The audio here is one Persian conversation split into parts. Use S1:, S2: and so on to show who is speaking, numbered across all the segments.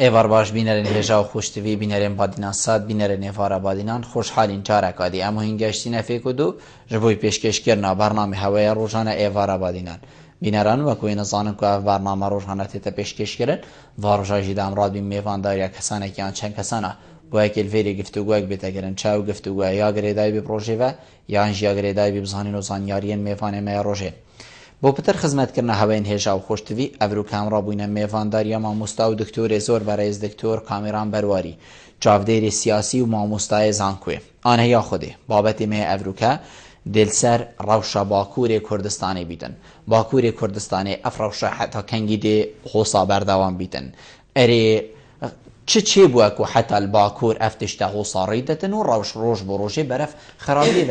S1: ایوار باش بینرین هجا و خوشتوی بینرین بادینان ساد بینرین ایوارا بادینان خوشحالین جارک آدی امو هنگشتی نفی کدو جبوی پیشکش کرنا برنامه هوای روزانه ایوارا بادینان بینران و کوی نزانم که اف برنامه روزانه تیتا پیشکش کرن واروژا جید امراد بین میوانداریا کسانه که آن چند کسانه گویا که الفیری گفتگوی بیتا کرن چاو گفتگوی یا گریدای بی پروژه و یا انجیا گریدای بی بزانین و زانیارین میوانه می روژه بۆ پتر خزمەتکردنە هەوەین هێژا و خۆشتوی ئەڤر و کامڕا بووینە میێڤانداریە مامۆستا و دکتۆرێ زۆر بەڕێز دکتۆر کامێران بەرواری چاودێری سیاسی و مامۆستایە زانکوێ ئانەیە خودێ بابەتی مێ ئەڤروکە دلسەر ڕەوشە باکوورێ کوردستانی بیتن باکوورێ کوردستانی ئەف ڕەوشە حتا کەنگی دێ خۆسا بەردەوام بیتن ئەرێ چه بووە و حتا باکوور ئەف تشتە خۆساڕی دەتن و ڕەوش ڕۆژ بۆ ڕۆژێ بەرەف خراپێ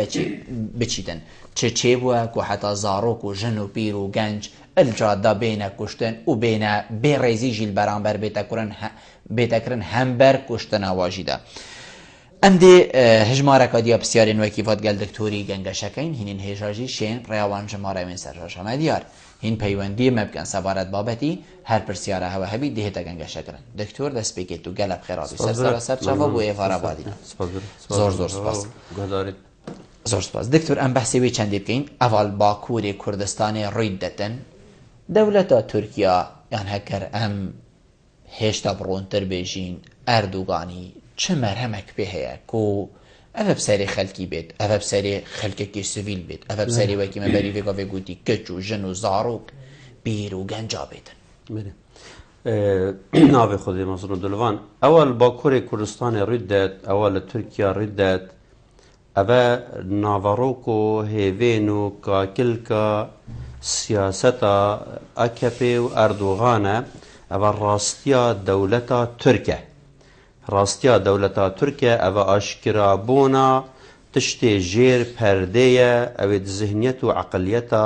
S1: بچیتن چه بووە و حتا زارۆک و ژن و پیر و گەنج ئەلجاددا بینە کوشتن و بینە بێڕێزی ژیل بەرامبەر بێتەکردن هەمبەر کوشتنەواژیدا ئەم دێ هژمارەکە دیە پرسیارین وەکی فەتگەل دکتۆری گەنگەشەکەین هینین هێژاژی شێن ڕێوان ژمارەوێن سەرژەشەمە دیار هین پەیوەندی مەبکەن سەبارەت بابەتی هەر پرسیارە هەوە هەبی دێتە گەنگەشەکردن دکتۆر دەست پێکێت و گەلە خێرابی سەر چاوە بۆ ئێوارە بادینە زۆر سپاس زۆر سپاس دکتۆر ئەم بەحسێوی چەندی بکەین ئەڤال باکووری کوردستانی ڕووی دەتن دەولەتە تورکیا یان هەکەر ئەم هێشتا بڕۆنتر بێژین ئەردوغانی چ مەرهەمێک پێ هەیە و ئەvە بسەری خەلکی بێت ئەvە بسەری خەلکێکی سڤیل بێت ئەvە بسەری وەکی مەبەری وێگاوێ گوتی کەچ و ژن و زاڕۆک بیر و گەنجا بێتن
S2: ناوێ خودێ مەزن و دلوان ئەوە باکووری کوردستانی ڕووی دەت ئەوە لە تورکیا ڕووی دەت ئەvە ناڤەڕۆک و هێڤێن و کاکلکە سیاسەتە ئەکەپێ و ئەردوغانە ئەvە ڕاستیە دەولەتە تورکە ڕاستیە دەولەتە تورکە ئەvە ئاشکرابوونا تشتێ ژێر پەردەیە ئەوێت زهنیەت و عەقلیەتە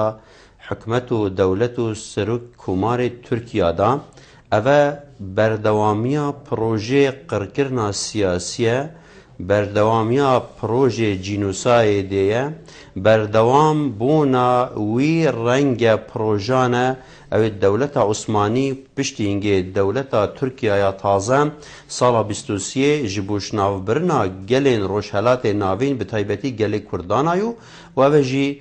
S2: حکومەت و دەولەت و سەرۆک کۆماری تورکیادا ئەvە بەردەوامیە پرۆژێ قڕکردنا سیاسیە بەردەوامیە پرۆژێ جینوسایدەیە بەردەوام بوونا وی ڕەنگە پرۆژانە ئەوێت دەولەتە عوسمانی پشتی هینگێ دەولەتە تورکیایە تازە ساڵا 23 ji bo şinavbirina gelên rojhelatê navîn bi taybetî gelê Kurdanay û ev jî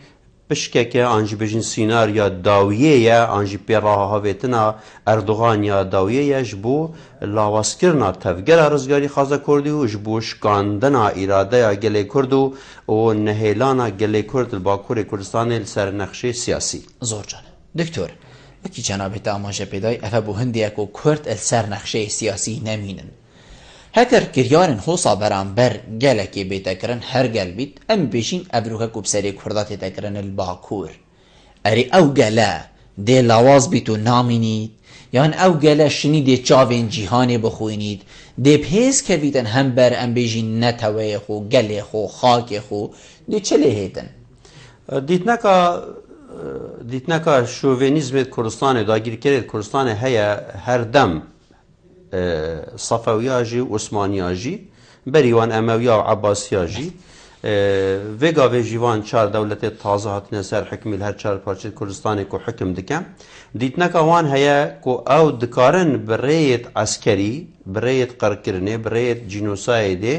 S2: pişkeke an jî bêjin sînarya dawiyê ye an jî pêrahavêtina Erdogan ya dawiyê ye ji bo lawazkirina tevgera rizgarî xaza Kurdî û ji bo şikandina îradeya gelê Kurd û nehêlana gelê Kurd li Bakurê Kurdistanê li ser nexşê siyasî.
S1: Zor can. Doktor, وەکی جەنابێت ئاماژە پێدای ئەvە بۆ هەندێک و کورد سەر نەخشەی سیاسی نەمینن هەکەر کریارن هۆسا بەرامبەر گەلێکی بێتەکردن هەرگەل بیت ئەم بێژین ئەڤروکە کوبسەری کووردا تێتەکردن باکوور ئەری ئەو گەلە دێ لاواز بیت و نامینیت یان ئەو گەلە شنی دێ چاوێن جیهانێ بخوێنیت دێ پێز کەویتن هەمبەر ئەم بێژین نەتەوەیەخ و گەلێخ و خاکێخ و دێ چ لێ هێتن
S2: دیتنەکە شۆڤێنیزمێت کوردستانی داگیرکردێت کوردستانی هەیە هەردەم سەفەویاژی و عوسمانیاژی بەریوان ئەمەویا و عەباسیاژی vêgavê jîvan çar dewletê taze hatine ser hikmî li her çar parçeyê Kurdistanê ku hikim dike dîtneka wan heye ku ew dikarin bi rêyet eskerî bi rêyet qerkirinê bi rêyet cînosayê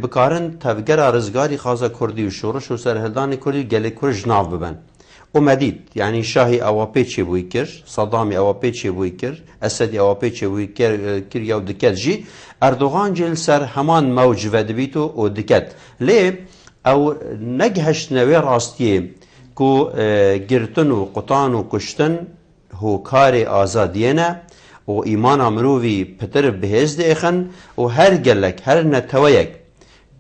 S2: bikarin tevgera rizgarî xaza Kurdî û şoreş û serhildanê Kurdî gelê Kurd ji nav bibin û medît yanî şahî ewa pê çêbûyî kir Sedamî ewa pê çêbûyî kir Esedî ewa pê çêbûyî kir ya diket jî Erdogan jê li ser heman mewc vedibît û diket lê ew negiheştine wê rastiyê ku girtin û qutan û kuştin hokarê azadiyê ne û îmana mirovî pitir bihêz diêxin û her gelek her neteweyek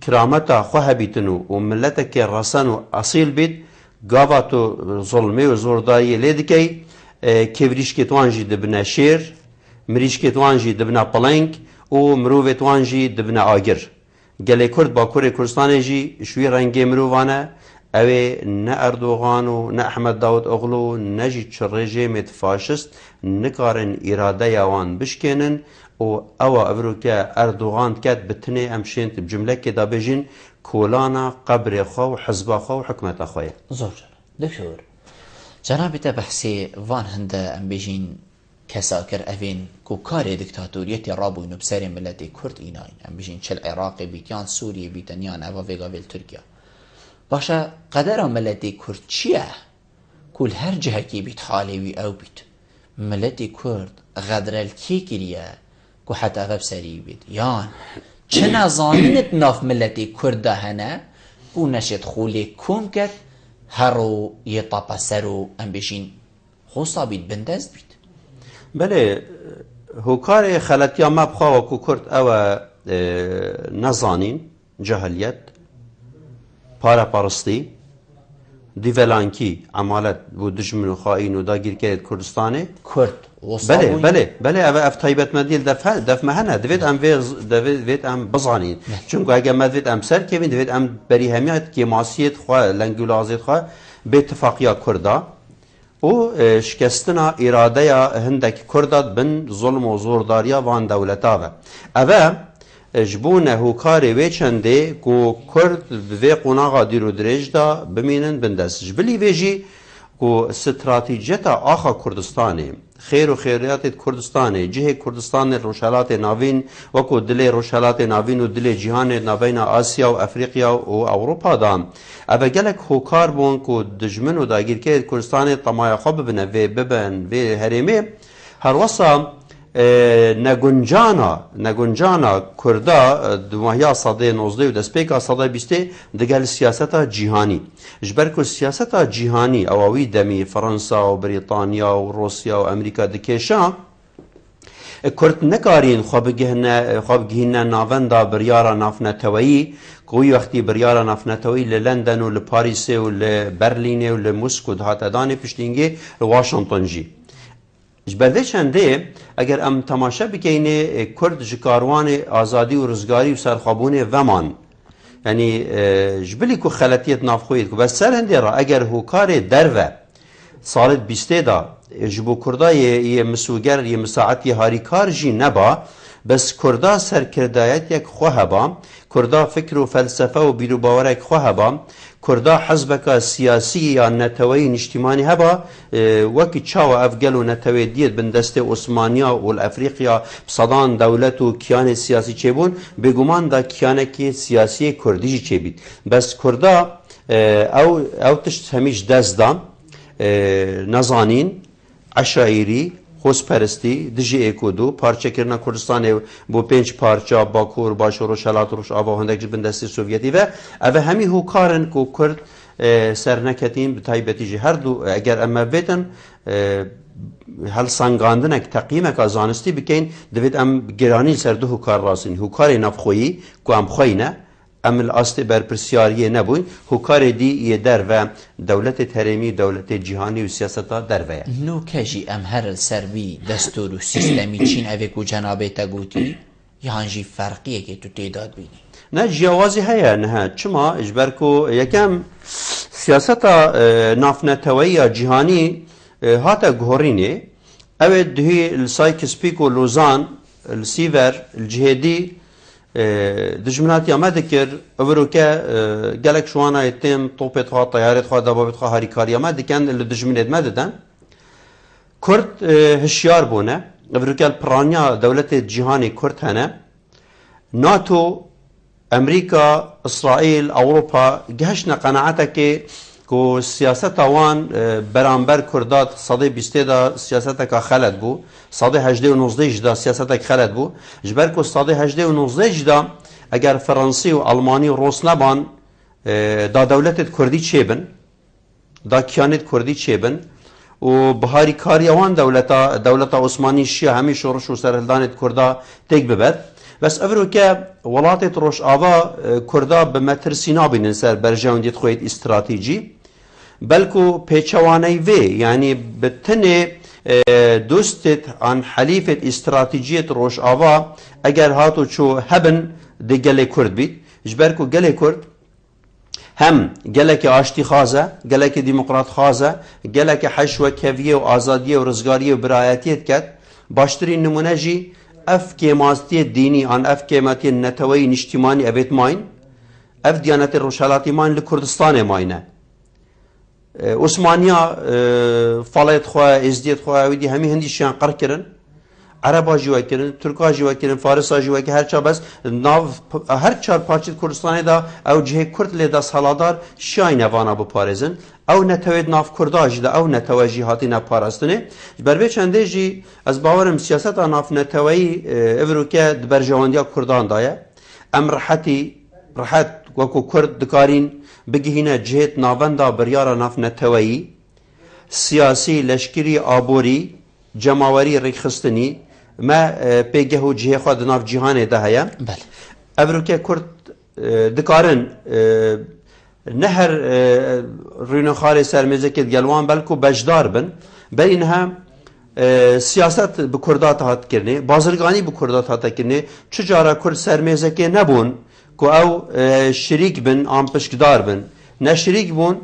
S2: kirameta xwe hebîtin û milletekê resan û esîl bît gava tu zulmê û zordayiyê lê dikey kevrîşkê wan jî dibine şêr mirîşkê wan jî dibine pileng û mirovê wan jî dibine agir gelê Kurd Bakurê Kurdistanê jî ji wî rengê mirovan e ew ê ne Erdogan û ne Ehmed Davutoğlu ne jî çi rejêmê faşist nikarin îradeya wan bişkênin û ewa evrûke Erdogan ket bi tinê em şên bi cumlekê da bêjin kolana qebrê xwe û hizba xwe û hikûmeta xwe ye.
S1: Zor Doktor, cenabê te behsê van hinde em bêjin كساكر أفين كوكاري ديكتاتوريتي رابو إنو بساري ملتي كرد إيناين أم بيجين چل عراقي بيتيان سوريا بيتنيان أفا فيغا فيل تركيا باشا قدر ملتي كرد چيه كل هر جهة كي بيت حاليوي أو بيت ملتي كرد غدر الكي كريا كو حتى أفا بساري بيت يان چنا زانينت ناف ملتي كرد هنا كو نشد خولي كوم كت هرو يطابا سرو أم بيجين خوصا بيت بندست بيت
S2: بله هوکار خلطیا ما بخوا و کرد او نزانین جهلیت پارستی دیولانکی عمالت و دجمن و خائن و داگیر کرد کردستانه
S1: کرد
S2: بله او افتایبت مدیل دف مهنه دوید ام بزانین چونکه اگه مدوید ام سر کبین دوید ام بری همیت که معصیت خواه لنگولازیت خواه به اتفاقیا کرده او شکستنا اراده یا هندک کردات بن ظلم و زورداریا وان دولتا و اوه جبونه هوکاری وی چنده کو کرد وی قناغا دیرو درج دا بمینن بندست جبلی ویجی کو استراتیجیتا آخا کردستانه خیر و خیریات کردستانه جه کردستان روشالات ناوین و کو دل روشالات ناوین و دل جهان ناوین آسیا و افریقیا و اروپا دام اوه گلک هوکار بون کو دجمن و داگیر که کردستان طمای خواب ببنه و ببن و هرمه هر وصا نگونجانا کردا دوماهیا صده 19 و دسپیکا صده 20 دگل سیاستا جیهانی جبر کو سیاستا جیهانی اووی دمی فرانسا و بریتانیا و روسیا و امریکا دکیشا کرد نکارین خواب گهنه ناوندا بریارا نافنتوایی کوی وقتی بریارا نافنتوایی لندن و لپاریس و لبرلین و لموسکو دهات دانه پشتینگی لواشنطن جی جبرده چنده اگر ام تماشا بکنه کرد جکاروان آزادی و رزگاری و سرخابون ومان یعنی جبلی که خلطیت نافخوید که بس سر هنده را اگر هوکار دروه سالت بیسته دا جبو کردا یه مسوگر یه مساعتی هاریکار جی نبا بس کردا سرکردایت یک خواه با کردا فکر و فلسفه و بیرو باورک خواه با کردا حزبك سیاسی یا نتوی نشتیمانی هبا وکی چاو افگل و نتوی دید بن دست عثمانیا و الافریقیا بصدان دولت و کیان سیاسی چه بون بگومان دا کیانکی سیاسی کردی چه بید بس کردا او تشت همیش دست دا نزانین عشایری خوزپرستی دجی اکودو پارچه کرنا کردستان بو 5 پارچه باکور باشور و شلات روش آوا هندک جبن دستی سوویتی و اوه همی هوکارن کو کرد سرنکتین بتایبتی جی هر دو اگر اما بیتن هل سنگاندنک تقییمک ازانستی بکن دوید ام گرانی سر دو هوکار راسین هوکار نفخویی کو ام خوینه ام الاصل بر پرسیاریه نبوین هوکار دی یه در و دولت ترمی دولت جهانی و سیاستا در و
S1: نو کجی ام هر سربی دستور و سیستمی چین اوه جنابه تا گوتی یهانجی فرقیه که تو تعداد بینی
S2: نه جوازی هیا نه چما اجبر کو یکم سیاستا نافنتوی جهانی هاتا گهورینه اوه دهی السایکسپیک و لوزان السیور الجهدی دجمنات یا مدکر اوروکه گلک شوانا ایتیم طوپت خواه طیارت خواه دبابت خواه هاریکاری یا مدکن لدجمنت مددن کرد هشیار بونه اوروکه الپرانیا دولت جهانی کرد هنه ناتو امریکا اسرائیل اوروپا گهشنا قناعته که کو سیاست وان برانبر کردات صده 20 دا سیاست که خلد بو صده 18 و 19 دا سیاست که خلد بو جبر کو صده 18 و 19 دا اگر فرانسی و آلمانی و روس نبان دا دولت کردی چه بن دا کیانت کردی چه بن و بهاری کاریوان دولت عثمانی شیعه همی شورش و سرهلدانت کردا تک ببد بس افرو که ولاتت روش آوا کردا به مترسی نابینن سر برجاون دید خوید استراتیجی بلکو پیچوانی وی یعنی بتنه دوستت عن حلیفت استراتیجیت روش آوا اگر هاتو چو هبن دی گله کرد بید جبرکو گله کرد هم گلک آشتی خازه گلک دموکرات خازه گلک حشو کویه و آزادیه و رزگاریه و برایتیت کد باشترین نمونه جی اف کیماستی دینی آن اف کیماتی نتوی نشتیمانی اوید ماین اف دیانت روشالاتی ماین لکردستان ماینه عثمانیا فالت خواه ازدیت خواه ویدی همی هندیشیان قر کرن عربا جوا کردن، ترکا جوا کردن، فارسا جوا کردن، هر چا بس ناو هر چهار پارچه کردستانی دا او جه کرد لیدا سالادار شای نوانا بپارزن او نتوید ناف کرداج دا او نتواجی هاتی نپارستنه بربه چنده جی از باورم سیاست ناف نتوایی افروکه دبرجواندیا کردان دایه ام راحت وکو کرد دکارین بگهینه جهت ناوندا بریارا ناف نتوایی سیاسی لشکری آبوری جماوری ریخستنی ما پیگه و جهه خود ناف جهان ده هیا
S1: بله
S2: ابروکه کرد دکارن نه هر رینو خاری سرمزه که گلوان بلکو بجدار بن بل اینها سیاست به کردات هات کرنه بازرگانی به کردات هات کرنه چجارا کرد سرمزه که نبون که او شریک بن آم پشکدار بن نه شریک بون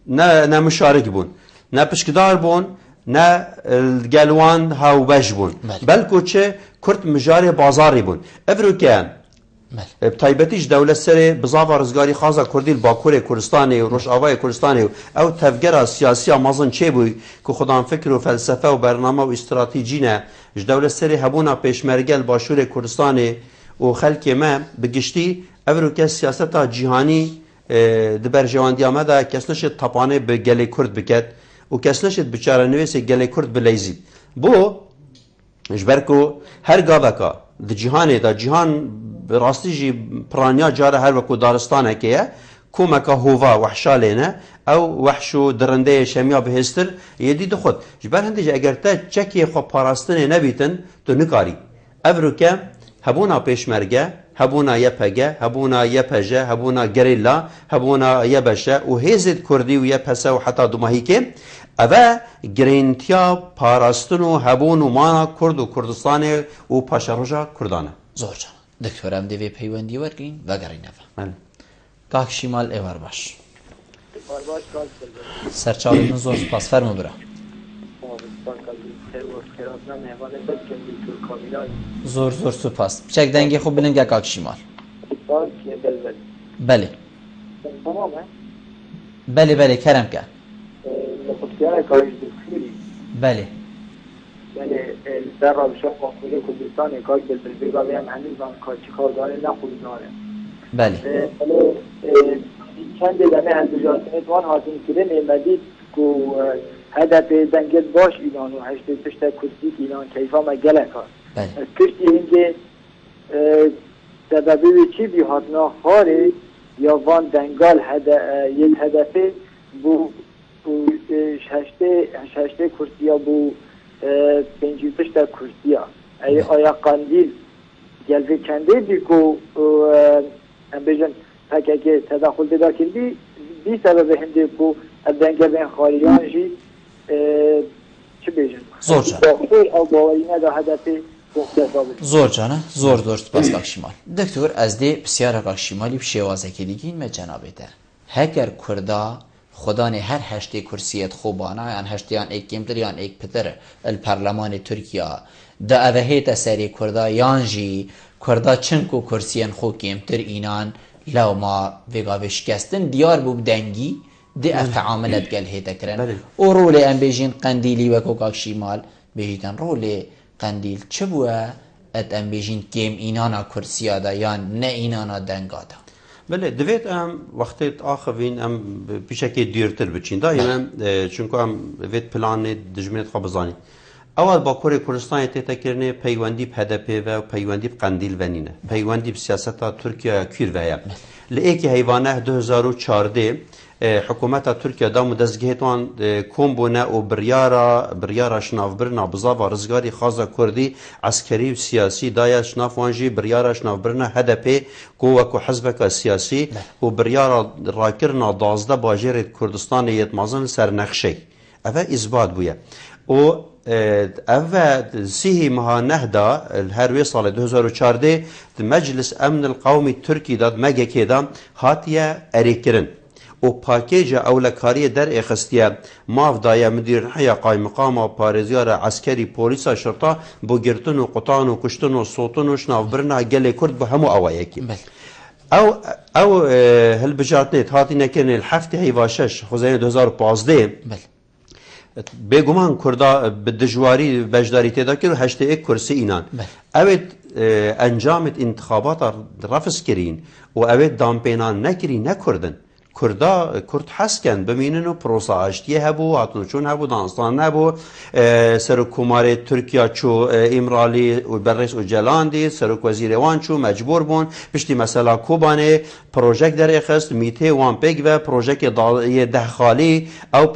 S2: نه مشارک بون نه پشکدار بون نه گلوان هاو بش بون بلکو چه کرد مجاری بازاری بون افروکه بتایبتیش دولت سر بزاوا رزگاری خازا کردیل باکور کردستانی و روش آوای کردستانی او تفگر سیاسی مازن چه بوی که خودان فکر و فلسفه و برنامه و استراتیجی نه دولت سر هبونا پیشمرگل باشور کردستانی و خلک ما بگشتی افروکه سیاست جهانی دبر جواندی آمده کس نشد تپانه به گل کرد بکد و کس نشد بچاره نویس گل کرد بلیزید بو جبرکو هر گاوکا د جهان دا جهان راستی جی پرانیا جاره هر وکو دارستانه که کومکا هوا وحشالینه او وحشو درنده شمیا بهستر یدی دو خود جبر هندی جا اگر تا چکی خو پاراستنه نبیتن تو نکاری افرو که هبونا پیشمرگه هبونا یپگه هبونا یپجه هبونا گریلا هبونا یبشه و هیزد کردی و یپسه و حتی دوماهی که اوه گرینتیا پاراستن و هبون و مانا کرد و کردستان و پاشروژا کردانه
S1: زور جان دکترم دیوی پیوندی ورگین و گرین افا کاک شیمال ایوار باش سرچاوی زور سپاس فرمو برا زور سپاس بچک دنگی خوب بلنگه کاک شیمال بله بله کرم که بله
S3: در رابطه با خود کردستان کاج بلبل و هم هنوزم کاچی کارگاه نخوردناره
S1: بله
S3: چند دمه هندوجاتین توان حاصل کرده نمدید که هدف دنگت باش ایران و هشته پشت کردی که ایران کیفا مگله کار
S1: بله
S3: کشتی اینکه سببی چی بیهاتنا خاره یا وان دنگال یک هدفه بو ششته کرسیا بو پنجی پشت کرسیا آیا قندیل جلوه کنده بی که هم بجن تکه که تدخل بدا کردی بی سبب هنده که از دنگه بین خاریان جی چه بجن
S1: زور جان
S3: او باوری ندا هدفه
S1: زور جانه زور سپاس کاک شیمال دکتر از دی بسیار کاک شیمالی بشیوازه که دیگین me جنابه ده هگر کردا خدان هر هشته کرسیت خوبانا یان هشتیان ایک کمتر یان ایک پتر الپرلمان ترکیه دا اوهیت سری کردا یان جی کردا چنکو کرسیان خو کمتر اینان لو ما وگاوش کستن دیار بوب دنگی دی تعاملت گل هیتا کرن او رول ام بیجین قندیلی وکو کاک شیمال بیجیتن رول قندیل چه بوه ات ام بیجین کم اینانا کرسیا دا یان نه اینانا دنگا دا
S2: بله دوید ام وقتی آخوین ام پیشکی دیرتر بچین دا یم چونکو ام وید پلان دجمنت خواب بزانی اول با کور کردستان تیتا کرنه پیوندی بهدپی و پیوندی بقندیل ونینه پیوندی بسیاستا ترکیه کیر ویا لئیکی حیوانه 2014 حکومت ترکیه دا مدزگهتوان کم بونه و بریارا شناف برنا بزاوا رزگاری خازا کردی عسکری و سیاسی دایا شناف وانجی بریارا شناف برنا هدپی قوة و حزبک سیاسی و بریارا راکرنا دازده باجر کردستان یتمازن سر نقشه اوه اثبات بویه و اوه سیه مها نهدا هروی سال 2014 مجلس امن القومی ترکی داد مگه که دا هاتیه اریکرن و پاکیج اولکاری در اخستیه ماف دایه مدیر حیا قایم مقام و پارزیار عسکری پولیسا شرطا بو گرتن و قطان و کشتن و صوتن و شناف برنا گل کرد به همو اوایه کی او هالبجارتنت هاتي نكرن الحفتي هيفاشش خزانه 2015 بێگومان کوردا bi dijwarî bejdارî têda kir û heştê kursî înan. Ew encamê intixabata refs kirîn û ew dampênan nekirî ne Kurdin. Kurd hesken bimînin û prosa aştiyê hebû, hatûçûn hebû, danstan hebû, Serokkomarê Tirkiya çû İmralî û Berres û Celandî, Serokwezîrê wan çû mecbûr bûn, piştî mesela Kobanê projek derê xist, mîtê wan pêk ve projekê yê dehxalî, ew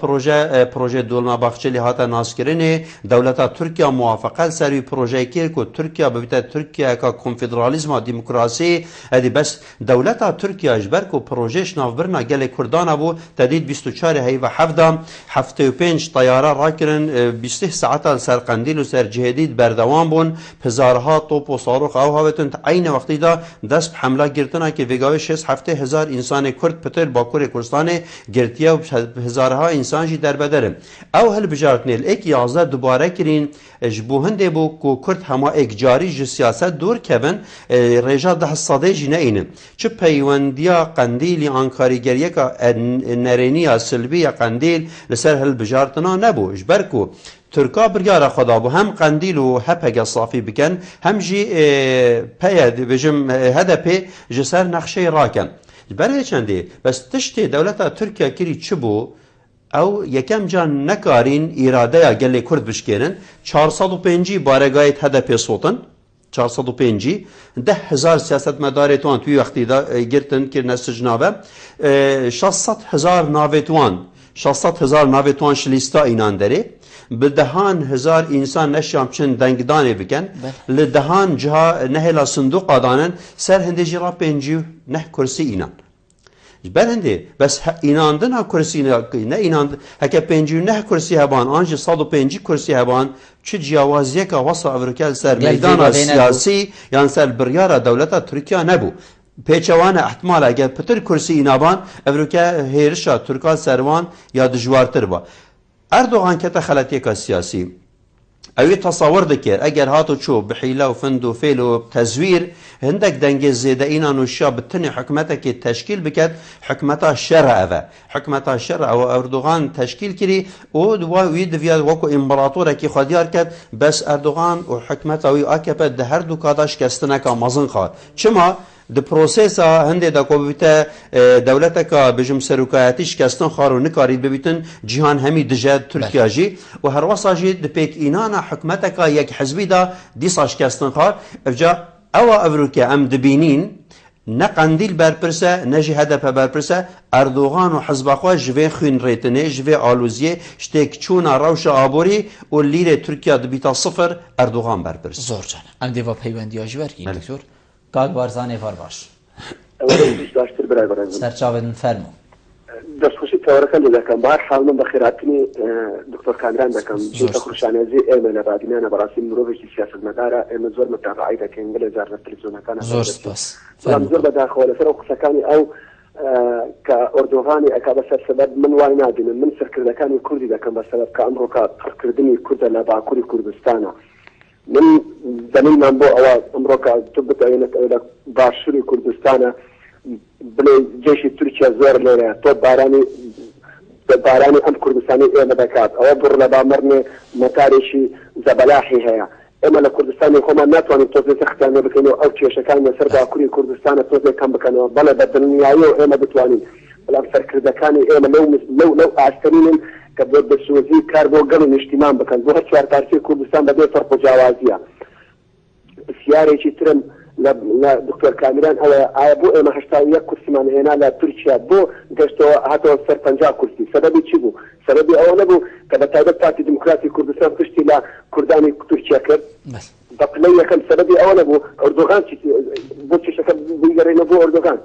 S2: proje Dolmabahçelî hate naskirinê, dewleta Tirkiya muwafeqet ser wî projeyê kir ku Tirkiya bibite Tirkiyeka konfederalîzma demokrasî, hedî bes dewleta Tirkiya ji ber ku projeyê navbirina gelê Kurdan bû tedît 24 heyva hevda 75 tayara rakirin 20 saeta ser Qendîl û ser Cihêdî berdewam bûn hezarha top û sarûx ew havetin aynı wextî da dest bi hemla girtinekê vêgavê 6-7 insanê Kurd pitir Bakurê Kurdistanê girtiye û hezarha insan jî derbederin. Ew hilbijartinê ek 11 dubare kirîn ji bo hindê bû ku Kurd hema ekcarî ji siyaset dûr kevin rêja 10 sadê jî neînin. Çi peywendiya Qendîlî Ankarîgeriyeka nerêniya Silbiya Qendîl li ser hilbijartina nebû ji ber ku Türka biryara xweda bû hem Qendîl û hepeke safî bikin hem jî peye dibêjim HDP ji ser nexşeyê rakin. Ji ber vê çendê bes tiştê dewleta Tirkiya kirî çi bû ew yekem can nekarîn îradeya gelê Kurd bişkêrin 405 baregayê HDP sotin 405 10,000 siyasetmedarê wan tû wextî da girtin kirine sicnave 600,000 navê wan 600,000 navê wan ji lîsta înan derê bi dehan hezar însan neşam çin dengdanê bikin li dehan ciha nehêla sindoqa danin ser hindê jî ra pêncî neh kursî înan. Ji ber hindê bes înandina kursî ne înandin heke pêncî neh kursî heban an jî 105 kursî heban çi ciyawaziyeka wasa Ewrokel ser meydana siyasî yan ser biryara dewleta Tirkiya nebû. Pêçewane ihtimal eger pitir kursî înaban Ewroke hêrişa Türka servan ya dijwartir ba. Erdoğan kete xeletiyeka siyasî ew tasawwur dikir eger hatu çû bi hîle û find û fêl û tezwîr hindek dengê zêdeînan û şa bi tinê hikûmetekê teşkîl biket hikûmeta şer ev e. Hikûmeta şer ew Erdoğan teşkîl kirî û wî diviya wekû împaratorekî xwediyar ket bes Erdoğan û hikûmeta wî AKP di her du kada şikestineka mezin xwar. Çima di prosesa hindê de ku bibîte dewleteka bijim serokayetî şikestin xwar û nikarî bibîtin cîhan hemî dije Tirkiya jî û her wasa jî di pêkînana hikûmeteka yekhezbî da dîsa şikestin xwar evca ewa Ewroke em dibînîn ne Qendîl berpirse ne jî HDP berpirse Erdoğan û hizba xwe ji vê xwînrêtinê ji vê alûziyê ştêk çûna rewşa aborî û lîrê Tirkiya dibîta sıfır Erdoğan berpirs.
S1: Zor can. Em dêva peywendiya jî wergîn doktor. Kak Barzanê var baş.
S4: baştır beraber.
S1: Serçavên fermo.
S4: دەستخۆشی تەوەرەکە لێ دەکەم بەهەر حاڵ من بە خێراتنی دکتۆر کامران دەکەم بۆتە خوشانێزی ئێمە لە رادیۆیانە بەڕاستی مرۆڤێکی سیاسەتمەدارە ئێمە زۆر متابعی دەکەین لە جار لە تەلەڤیزیۆنەکان
S1: زۆر سپاس
S4: زۆر بەداخەوە لەسەر ئەو قسەکانی ئەو کە ئۆردۆغانی ئەکا بەسەر سەبەب من وای نابینم من سەرکردەکانی کوردی دەکەم بە سەبەب کە ئەمڕۆکە پڕکردنی کوردە لە باکووری کوردستانە من دەمینمان بۆ ئەوە ئەمڕۆکە تو بتەوێنێت لە باشووری کوردستانە بڵێ جێشی تورکیا زۆر لێرە تۆ بارانی ئەم کوردستانی ئێمە دەکات ئەوە بڕ لە بامەرنێ مەتارێکی زەبەلاحی هەیە ئێمە لە کوردستانی خۆمان ناتوانین تۆزێ سەختیانە بکەینەوە ئەو کێشەکان لەسەر باکووری کوردستانە تۆزێ کەم بکەنەوە بەڵێ بە دڵنیاییەوە ئێمە بتوانین بەڵام سەرکردەکانی ئێمە لەو ئاستەرینن کە بۆ بەسوۆزی کار بۆ گەڵ و نیشتیمان بکەن بۆ هەر چوار پارچەی کوردستان بەبێ فەرق و جیاوازیە پرسیارێکی ترم لە دکتۆر کامران ئەوە ئایا بۆ ئێمە 81 کورسیمان هێنا لە تورکیا بۆ گەشتەوە هاتەوە سەر 50 کورسی سەبەبی چی بوو؟ سەبەبی ئەوە نەبوو کە بە تایبەت پارتی دموکراتی کوردستان پشتی لە کوردانی تورکیا کرد بە پلەی یەکەم سەبەبی ئەوە نەبوو ئەردۆغان بۆ چێشەکە بگەڕێنە بۆ ئەردۆغان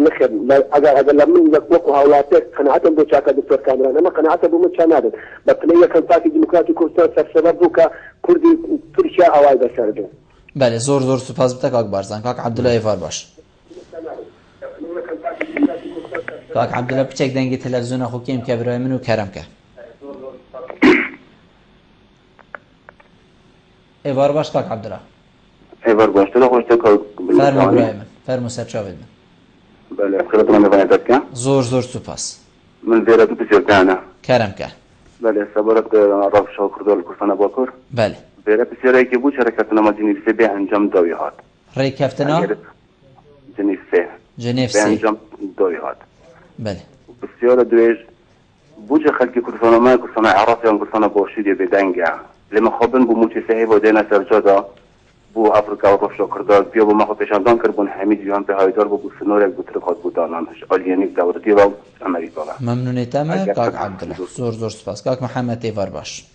S4: نەخێر ئەگەر لە من وەکو هاوڵاتێک قەنەعەتم بۆ چاکە دکتۆر کامران ئەمە قەنەعەتە بۆ من چا نادێت بە پلەی یەکەم پارتی دموکراتی کوردستان سەرسەبەب بوو کە کوردی تورکیا ئاوای بەسەر بێت.
S1: بله زور سپاس بده کاک بارزان کاک عبدالله ایفار باش کاک عبدالله بچک دنگی تلویزیون خو کیم که برای منو کرم که ایفار باش کاک عبدالله
S5: ایفار باش تو خوشت کاک
S1: فرمو برای من فرمو سرچاوید من
S5: بله خیرتون نمی‌کنید که
S1: زور سوپاس
S5: من زیرا تو بسیار کنه
S1: کەرم کە
S5: بله سبارت رفت شو کردال کردن باکر
S1: بەێ
S5: زیرا بسیاری که بود شرکت نما جنیفه به انجام داوی هات
S1: ڕێککەفتنەوە
S5: جنیفه
S1: جنێف
S5: به انجام داوی هات
S1: بەێ
S5: بسیار دویج بوجه خلقی کردن ما کردن عراقی و کردن باشیدی بدنگه لما خوابن بو موچی صحیح و دینا سرجادا بو افریقا و رفت کردال بیا بو ما خود پیشاندان کربون همه جیان به هایدار بو سنور یک بطر خود بودانانش آلیانی دولتی و امریکا
S1: مەمنونێتەمە کاک عەبدوڵڵا زۆر سوپاس کاک محەممەد تێڤار باش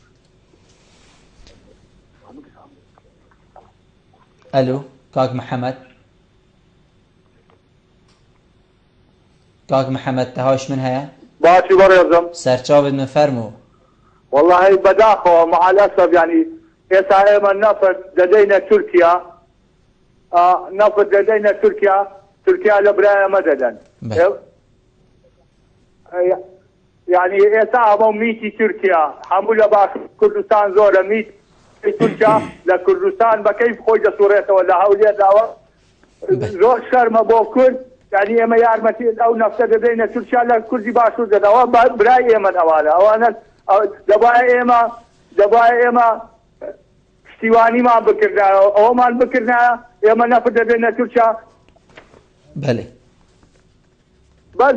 S1: ئەلو کاک محەممەد تەهاش من هەیە
S6: باشي بريزم
S1: سەرچاوت من فەرموو
S6: والله بداخل مع الاسف يعني ايما النفط لدينا تركيا نفط لدينا تركيا لبرايا مددا يعني ايسا ميتي تركيا حمولة باش كردستان زورا ميت تركيا لكردستان بكيف خوجة سوريتا ولا هولية دعوة زور شرمة بوكر يعني اما يارمتي او نفط لدينا تركيا لكردي باشور دعوة براي ايما نوالا وانا دبای اما شتیوانی ما بکرنا او ما بکرنا اما نفد دنا ترکیا
S1: بله
S6: بس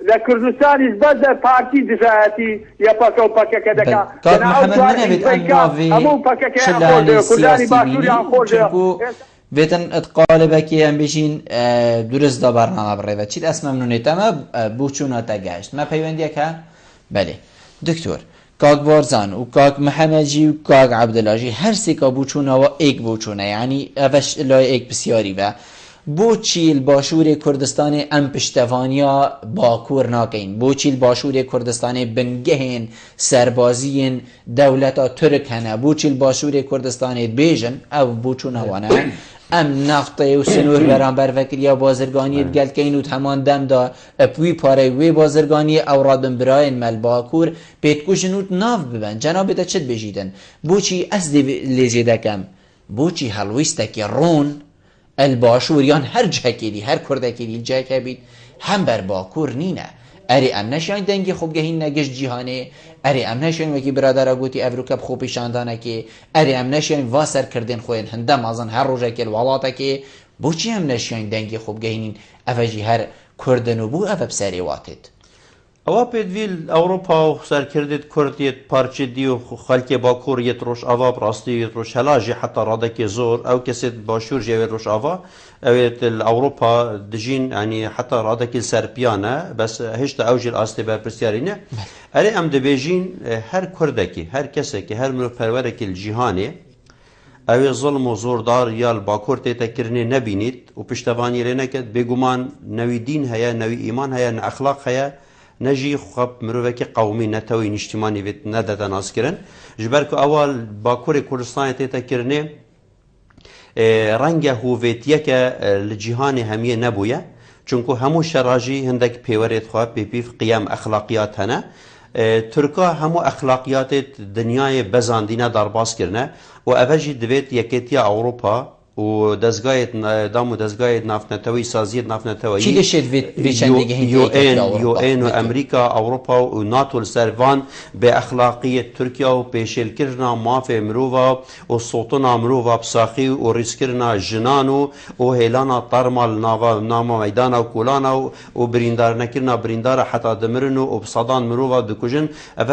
S6: لكردستان بس بارتي دفاعاتي يا باكو باكا كذا
S1: كان محمد من ابيت انوافي شلاني سياسي بيتن اتقالبكي ام بيشين درست دا برنامه بريفه چيت اسم ممنونيتما بوچونا تگاشت ما پيونديك ها بله دکتۆر کاک بارزان و کاک محەممەدجی و کاک عەبدوڵڵاژی هەرسێکا بووچوونەوە ئێک بۆچوونە ینی ئەڤەش لای ئێک پرسیاری بە بۆچی باشووری کوردستانی ئەم پشتەوانیا باکوور ناکەین بۆچی باشووری کوردستانی بنگەهێن سەربازیên دەولەتا تورک هەنە بۆچی باشووری کوردستانی بێژن ئەو بۆچوونەوانە ئەم نافتەیە و سنوور بەرامبەر vekiriya بازرگانیت گەلکەین و هەمان دەمدا ئەپوی پارەی وێ بازرگانی ئەو ڕادنبرایên مەل باکوور پێتکوژن و ناف ببن جەنابێتە چت بژیدن بۆچی ئەس لێجێ دەکەم بۆچی هەڵویستێکی ڕۆن الباشووریان هەر جهەکێری هەر کوردەکێری جایکە بیت هەم بەر باکوور نینە ئەرێ ئەم نەشیان دەنگی خوبگەهین نەگەشت جیهانێ ئەرێ ئەم نەشیان وەکی برادرە گوتی ئەڤروکە بخۆ پیشاندانەکێ ئەرێ ئەم نەشیان وا سەرکردن خۆیان هەندە مازن هەر ڕۆژێکێ وڵاتەکێ بۆچی ئەم نەشیان دەنگی خوبگەهینین ئەڤەژی هەر کوردن و بوو ئەڤە بسەرێ واتێت
S2: ئەوە پێدویل ئەوروپا و سەرکردێت کوردێت پارچێدی و خەلکێ باکوور یەت ڕۆژ ئاوا ڕاستی ڕۆژ هەلاژی حتا ڕادێکی زۆر ئەو کەسێت باشوور ژێوێت ڕۆژ ئاوا ئەوێت ئەوروپا دژین ینی حتا ڕادێکی سەرپیانە بەس هێشتا ئەو ژێر ئاستی بەرپرسیارینە ئەرێ ئەم دەبێژین هەر کوردێکی هەر کەسێکی هەر مرۆڤپەروەرێکی جیهانێ ئەوێ زڵم و زۆردار یا باکوور تێتەکردنێ نەبینیت و پشتەوانی لێ نەکرد بێگومان نەوی دین هەیە نەوی ئیمان هەیە ئەخلاق هەیە نەژی خەب مرۆڤێکی قەومی نەتەوەی نیشتیمانی بێت نەدەتە ناسکردن ji ber ku ewa Bakurê Kurdistanê têtekirine renge hûvetiyeke li cîhanê hemiyê nebûye çunku hemû şerajî hindek pêwerê xwe pêpîv qiyam exlaqiyat hene Türka hemû exlaqiyatê dinyayê bezandîne darbas kirine û ev jî divêt yekêtiya Ewropa û dezgahê dam û dezgahê navnetewî saziyê navnetewî UN û Amerîka Ewropa û NATO li ser van bê exlaqiyê Tirkiye û pêşêlkirina mafê mirova û sotina mirova psaxî û rîskirina jinan û hêlana tarma li nama meydana û kulana û birîndarnekirina birîndara heta dimirin û sedan mirova dikujin ev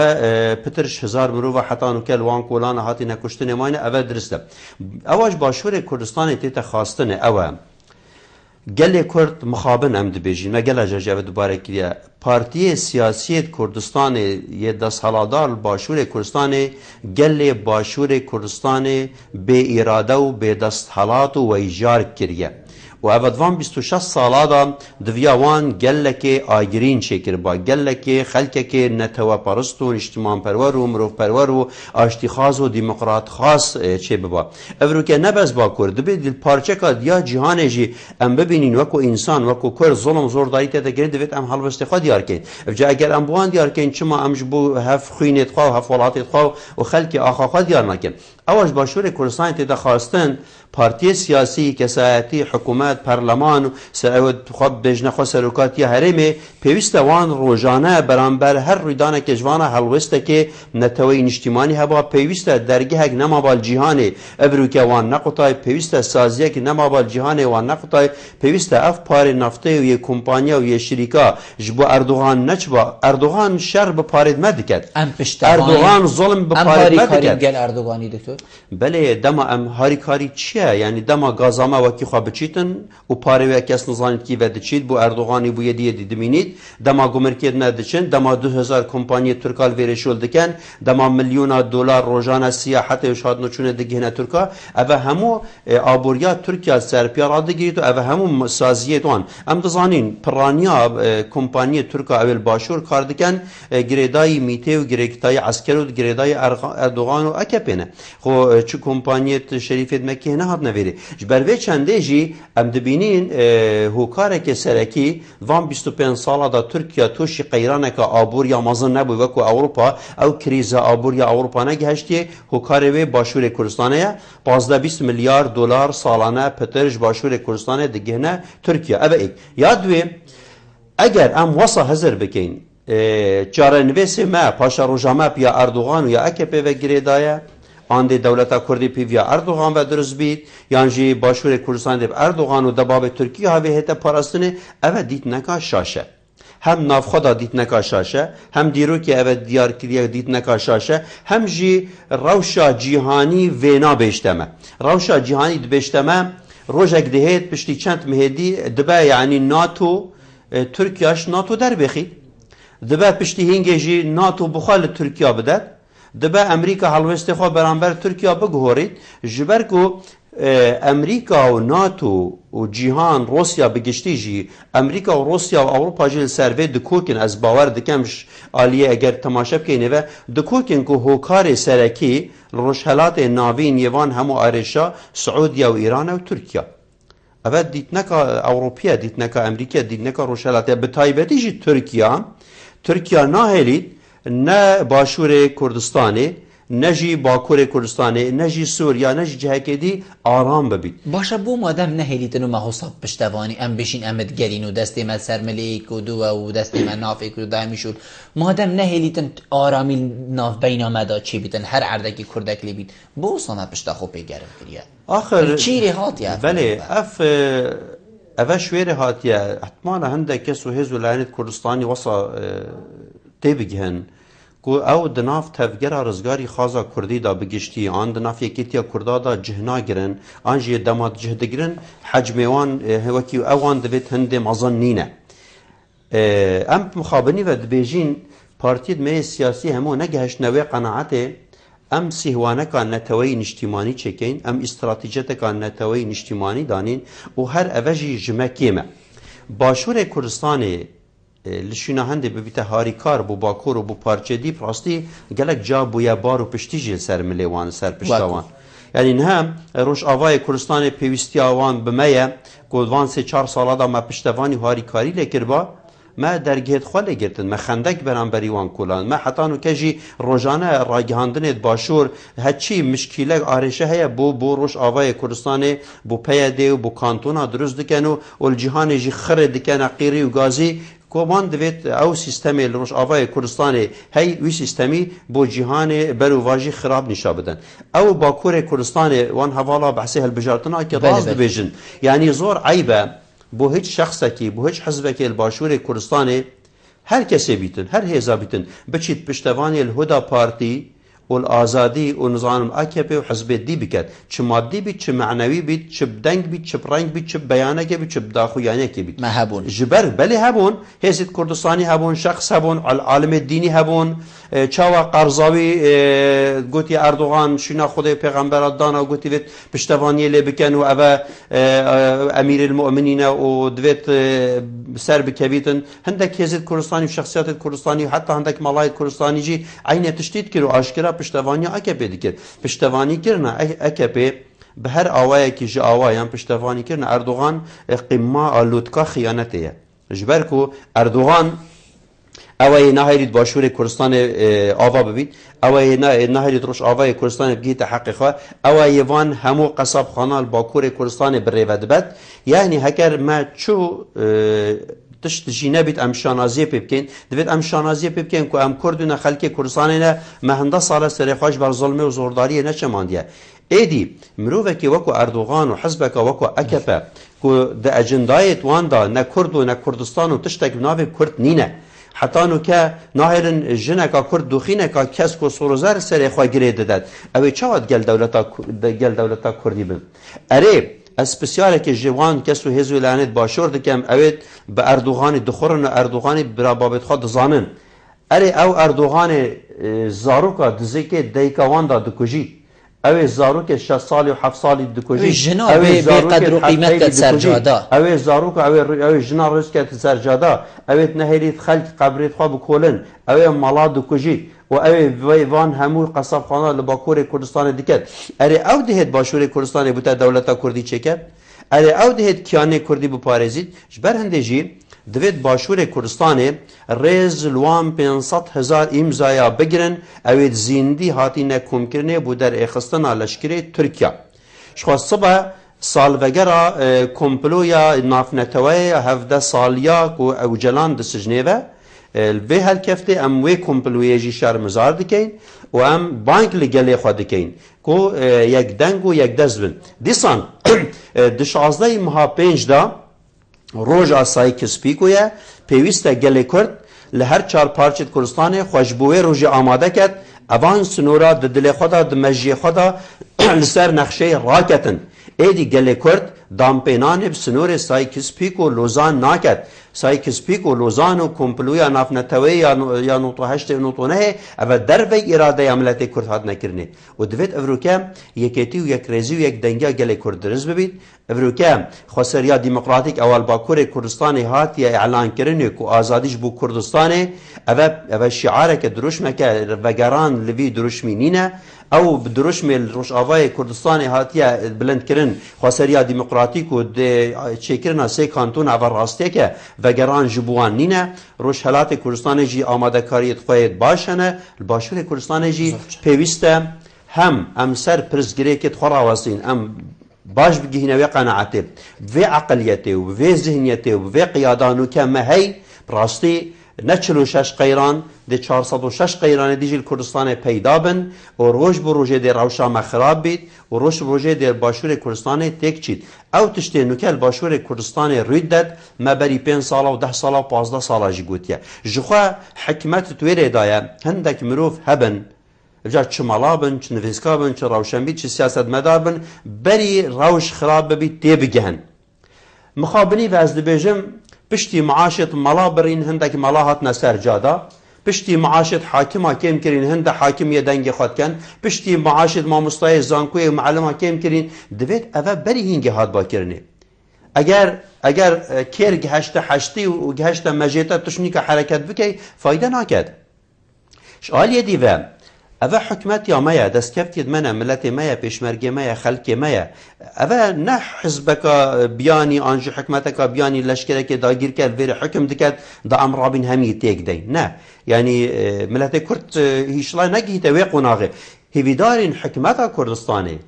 S2: pitir hezar mirova heta nûkel wan kulana hatîne kuştinê mayne ev dirist e ew ji başûrê Kurdistanê tête xastinê ew e gelê Kurd mixabin em dibêjin me gela cev dubare kiriye Partiyê Siyasiyê Kurdistanê yê desthilatdar li Başûrê Kurdistanê gelê Başûrê Kurdistanê bê îrade û bê desthilat û weyjar kiriye و ev van 26 sala da diviya wan gelekê agirîn çêkiriba gelekê xelkekê neteweperist û niştimanperwer û mirovperwer û aştîxaz û demokratxas çê biba ev rûke nebez Bakur dibe dil parçeka diya cîhanê jî em bibînin wekû însan wekû Kurd zolm zordayî têtekirî divêt em helbestê xwe diyarkên ev ca eger em buwan diyarkên çima em ji bo hev xwînê xwe û hev welatê xwe û xelkê axa xwe diyar nakin ew ji Başûrê Kurdistanê têde xastin پارتی سیاسی کسایتی حکومت پارلمان سرود خود بجنه خو سرکاتی هرمه پیوسته وان روزانه برانبر هر رویدان کجوانه حلوسته که نتوی اجتماعی هوا پیوسته درگه هک نما بال جهان ابرو که وان نقطای پیوسته سازیه که نما بال جهان وان نقطای پیوسته اف پار نفته و یک کمپانی و یک شرکا جبو اردوغان نچبا اردوغان شر به پارید مدکد اردوغان ظلم به پارید مدکد
S1: گل اردوغانی دکتر
S2: بله دما ام هاریکاری چیه یعنی دما گازاما وکی خو بچیتن و پاره و کس نزانید کی ود چید بو اردوغانی بو یدی دمینید دما گمرکید ندچن دما 2000 کمپانی ترکال ویرشول دکن دما میلیون دلار روزانه سیاحت و شاد نچونه دگینه ترکا او همو آبوریا ترکیا سرپیا را دگیرید و او همو سازیه دوان ام دزانین پرانیا کمپانی ترکا اول باشور کار دکن گریدای میته و گریدای عسکر و گریدای اردوغان و اکپنه خو چه کمپانیت شریفت مکی نه هات نویری جبروی چنده جی ام دبینین هوکاره که سرکی وان 25 ساله دا ترکیه توشی قیرانه که آبوریا مازن نبوی وکو اوروپا او کریز آبوریا اوروپا نگهشتی هوکاره وی باشور کردستانه 15-20 میلیارد دلار سالانه پترج باشور کردستانه دگهنه ترکیه او ایک یادوی اگر ام وصا هزر بکین جارنویس ما پاشا روژاما یا اردوغان و یا اکپی و گریدایه آن دولت کردی پیویا اردوغان و درست بید یعنی جی باشور کردستان دب اردوغان و دباب ترکیه هاوی هتا پاراستنه او دیت نکا شاشه هم ناف خدا دیت نکا شاشه هم دیرو که او دیار کلیه دیت نکا شاشه هم جی روشا جیهانی وینا بیشتمه روشا جیهانی بیشتمه روژک دهید پشتی چند مهدی دبا یعنی ناتو ترکیهش ناتو در بخید دبا پشتی هنگی جی ناتو بخال ترکیه بدد دبا امریکا حلوسته خو برانبر ترکیه بگهورید جبر کو امریکا و ناتو و جیهان روسیا بگشتی جی امریکا و روسیا و اروپا جل سروی دکوکن از باور دکمش آلیه اگر تماشا بکنه و دکوکن که هوکار سرکی روشهلات ناوین یوان همو آرشا سعودیا و ایران و ترکیه اول دیتنکا اوروپیا دیتنکا امریکا دیتنکا روشهلات بتایبتی جی ترکیه ناهلید نه باشور کردستانه نه جی باکور کردستانه نه جی سوریا نه جی جهکدی آرام ببید
S1: باشه بو مادم نهلیتن و ما حساب پشتوانی ام بشین امد گرین و دستی من سرملیک و دو و دستی من نافک و دایمیشون مادم نهلیتن آرامی ناف بین آمده چی بیتن هر عردکی کردک لی بید بو سانا پشتا خوب پیگرم کریه
S2: آخر
S1: چیری هاتیه
S2: بله اف شویر هاتیه حتما هنده کس و هزو لعنت کردستانی وصا تبگهن کو او دناف تفگر رزگاری خازا کردی دا بگشتی آن دناف یکیتیا کردا دا جهنا گرن آنجی دماد جهد گرن حجمیوان هوکی اوان دوید هنده مازن نینه ام مخابنی و دبیجین پارتید می سیاسی همو نگهش نوی قناعته ام سیهوانه کان نتوی نشتیمانی چکین ام استراتیجیت کان نتوی نشتیمانی دانین و هر اوجی جمکیمه باشور کردستان لشینا هنده ببیته هاریکار بو باکور و بو پارچه دی پراستی گلک جا بویا بارو پشتی جل سر ملیوان سر پشتوان یعنی نه روش آوای کردستان پیوستی آوان بمیه گودوان 3-4 ساله دا ما پشتوانی هاریکاری لکر با ما درگهت خواله گرتن ما خندک بران بریوان کولان ما حتانو کجی روزانه راگهاندنت باشور هچی مشکیله آرشه هیا بو روش آوای کردستان بو پیاده و بو کانتونا درست دکنو و الجهان جی خرد دکن قیری و گازی کومان دوید او سیستمی لروش آوای کردستان هی وی سیستمی بو جهان برو واجی خراب نشا بدن او باکور کردستان وان حوالا بحثی هالبجارتنا که راز دبیجن یعنی زور عیبه بو هیچ شخصه کی بو هیچ حزبه که الباشور کردستان هر کسی بیتن هر هزا بیتن بچید پشتوانی الهدا پارتی والآزادی و نظام AKP و حزب دی بکد چه مادی بید چه معنوی بید چه بدنگ بید چه برنگ بید چه بیانه بید چه بداخویانه بید
S1: ما هبون
S2: جبر بله هبون هزید کردستانی هبون شخص هبون عالم دینی هبون چاوا قرضاوی گوتی اردوغان شینا خود پیغمبر دانا و گوتی وید پشتوانی لی بکن و اوه امیر المؤمنین و دوید سر بکویتن هندک هزید کردستانی و شخصیت کردستانی و حتی هندک مالای کردستانی جی عین تشتید کرد و آشکرا پشتوانی AKP دیگر پشتوانی کرنا AKP به هر آوایی که جا آوایان پشتوانی کرنا اردوغان قمه آلودکا خیانتیه جبر کو اردوغان اوای نهایت باشور کردستان آوا ببید اوای نهایت روش آوای کردستان بگیت تحقیقا اوای وان همو قصاب خانال باکور کردستان بریود بد یعنی هکر ما چو تشت جینه بیت ام شانازی بکن دوید ام شانازی بکن که ام کردون خلک کردستان نه مهنده سال سر خوش بر ظلم و زورداری نچماندیه ایدی مروفه که وکو اردوغان و حزبک وکو اکپه که ده اجندایت وان دا نه کرد و نه کردستان و تشتک ناوی کرد نینه حتی نو که ناهرن جنکا کرد دوخینه که کس که سروزار سر خواه گریده داد اوی چاواد گل دولتا کردی بم اره اسپسیاله که جوان کسو هزو لعنت باشور دکم اوید به اردوغان دخورن و اردوغانی برا بابت خود زانن اره او اردوغان زاروکا دزیکه دیکاوان دا دکوژی اوی زاروک 6 سالی و 7 سالی دکوژی
S1: جنا به قدر و قیمت کت سرجادا
S2: اوی زاروک اوی جنا رس کت سرجادا اوی نهریت خلق قبریت خواه بکولن اوی مالا دکوژی و اوی وان همو قصاب خانه لباکور کردستان دیکت اره او دهید باشور کردستان بوده دولتا کردی چکت اره او دهید کیانه کردی بپارزید جبر هنده جی دوید باشور کردستان ریز لوان 500,000 امضایا بگیرن اوید زیندی هاتی نکوم کرنه بو در اخستان لشکری ترکیه شخواست صبح سال وگرا کمپلویا نافنتوی 17 سالیا کو او جلان دسجنیوه به هر کفته ام وی کمپلوی جی شهر مزار دکین و ام بانک لگلی خود دکین کو یک دنگ و یک دزبن دیسان دشازده مها 5 دا روز آسایی کسپیکویه پیوسته گلی کرد لهر 4 پارچت کردستان خوشبوی روز آماده کرد اوان سنورا د دل خدا د مجی خدا لسر نقشه راکتن ایدی گلی کرد دامپینان بسنور سای کسپیکو لوزان ناکد سای کسپیکو لوزان و کمپلویا نافنتوی یا نوتو هشت و نوتو نه او در وی اراده عملت کرد هاد نکرنه و دوید افروکه یکیتی و یک ریزی و یک دنگا گلی کرد درز ببید افروکه خسریا دموکراتیک اول باکور کردستان هات یا اعلان کرنه که آزادیش بو کردستان او شعاره که دروش مکه وگران لوی دروش مینینه او دروش میل روش آوای کردستان هاتیه بلند کرن خسریا دموکراتیک و چیکرنا سه کانتون اول راسته که وگران جبوان نینه روش حالات کردستان جی آماده کاریت خواهید باشنه باشور کردستان جی پیوسته هم سر پرزگری که تخورا واسین باش بگهینه و قناعته و عقلیته و ذهنیته و قیادانو که مهی راستی نه 46 قیران ده 406 قیران دیجیل کردستان پیدا بن و روش بر روژه در روشا مخراب بید و روش بر روژه در باشور کردستان تک چید او تشتی نوکل باشور کردستان روید داد ما بری 5 ساله و 10 ساله و 15 ساله جی گوتیه جخوا حکمت تویره دایه هندک مروف هبن بجا چه مالا بن چه نویسکا بن چه روشن بید چه سیاست مدار بن بری روش خراب بید تی بگهن مخابنی و از دبیجم پشتی معاشت مالا برین هندک مالا هات نسر جادا پشتی معاشت حاکم حاکم کرین هند حاکم یه دنگ خود کن پشتی معاشت ما مستای زانکوی معلم حاکم کرین دوید اوه بری هنگی هات با کرنه اگر کیر گهشت حشتی و گهشت مجیتا تشنی که حرکت بکی فایده ناکد شغال یه دیوه اوه حکمت یا مایا دست کفتید منه ملت مایا پیشمرگی مایا خلق مایا اوه نه حزبکا بیانی آنجو حکمتکا بیانی لشکرک داگیر کرد ویر حکم دکد دا امرابین همی تیک دی نه یعنی ملت کرد هیشلا نگیت وی قناغه هیویدارین حکمتا کردستانه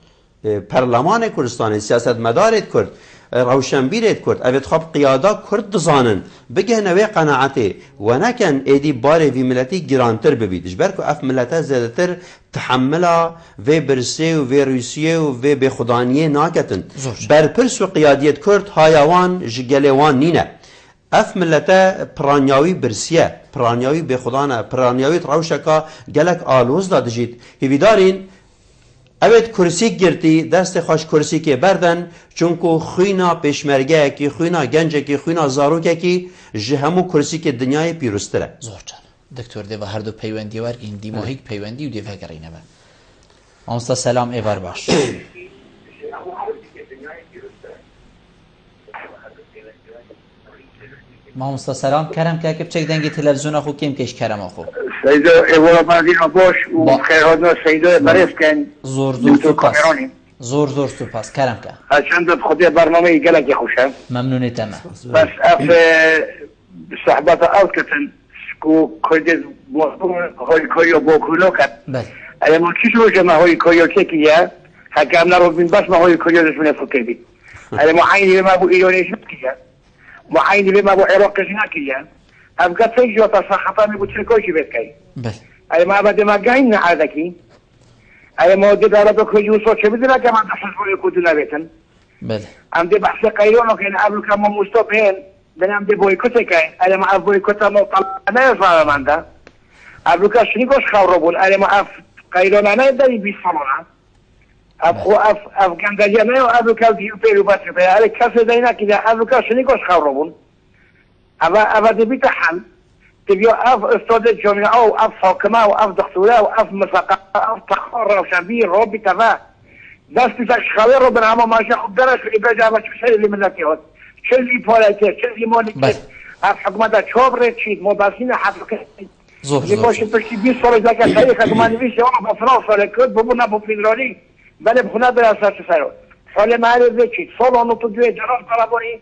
S2: پرلمان کردستانه سیاست مدارت کرد روشنبیرت کرد اوید خواب قیادا کرد دزانن بگه نوی قناعته و نکن ایدی باره وی ملتی گرانتر ببیدش برکو اف ملتا زیادتر تحملا وی برسه و وی روسیه و وی بخدانیه ناکتن برپرس و قیادیت کرد هایوان جگلوان نینه اف ملتا پرانیاوی برسیه پرانیاوی بخدانه پرانیاوی روشکا گلک آلوز داده جید هیویدارین اوید کرسی گرتی دست خوش کرسی که بردن چونکو خوینا پیشمرگه کی خوینا گنجه کی خوینا زاروکه کی جهمو کرسی که دنیای پیروستره
S1: زور جان دکتر دیو هر دو پیوندی ور این دیماهیک پیوندی و دیو گرینه با آمستا سلام ایوار باش مامستا سلام کرم که بچک دنگی تلویزیون خو کیم کش کرم خو
S6: سیدو ایوارا مردین باش و خیرهادنا سیدو بریز کن
S1: زور سپاس کرم که
S6: هرچند خودی برنامه گلک خوشم
S1: ممنونی تمام
S6: بس اف صحبت اوت کتن کو کرد هایی کایا با کلا کرد
S1: بله
S6: اما چی شو جمع هایی کایا چه کیه حکم نرو بین بس ما هایی کایا دشمن فکر بی اما عینی ما بو ایرانیش نکیه ما عینی ما بو عراقش نکیه ام قد فيجوا تصحفا من بتركوش بيتكي
S1: بله
S6: أي ما بدي ما قاين عادكي أي ما ودي دارا بكوجو صوت شو بدي لك ما تحسبوا يكودنا بيتن
S1: بله
S6: أم دي بحث قيلون وكان قبل كم مستوبين بنا أم دي بويكوتي كاين أي ما أف بويكوتا ما طلع أنا يصير من ده قبل كشنيكوش خوربون أي ما أف قيلون أنا يدري بيصلنا أف جندجي أنا قبل كالديو بيرو باتري بيا أي كسر دينا كذا قبل كشنيكوش خوربون أبا دي بيتحل تبيو أف استاذ جامعة أو أف حاكمة أو أف دكتورة أو أف مثقفة أف تخرج شبير ربي تبع دست تشخير ربنا عما ما شاء قدرش إبراج ما شو اللي ملتي هاد شو اللي بوليتي شو اللي مالك أف حكومة شوبرة شيء مباسين حركة
S1: زور
S6: اللي باش بشي 20 سال ذاك تاريخ حكومة نبيش يوم بفرنسا لكود ببنا بفيدرالي بله بخنا براسات سيرو حال ما عرفت شيء صار أنو تجوي جراف طلبوني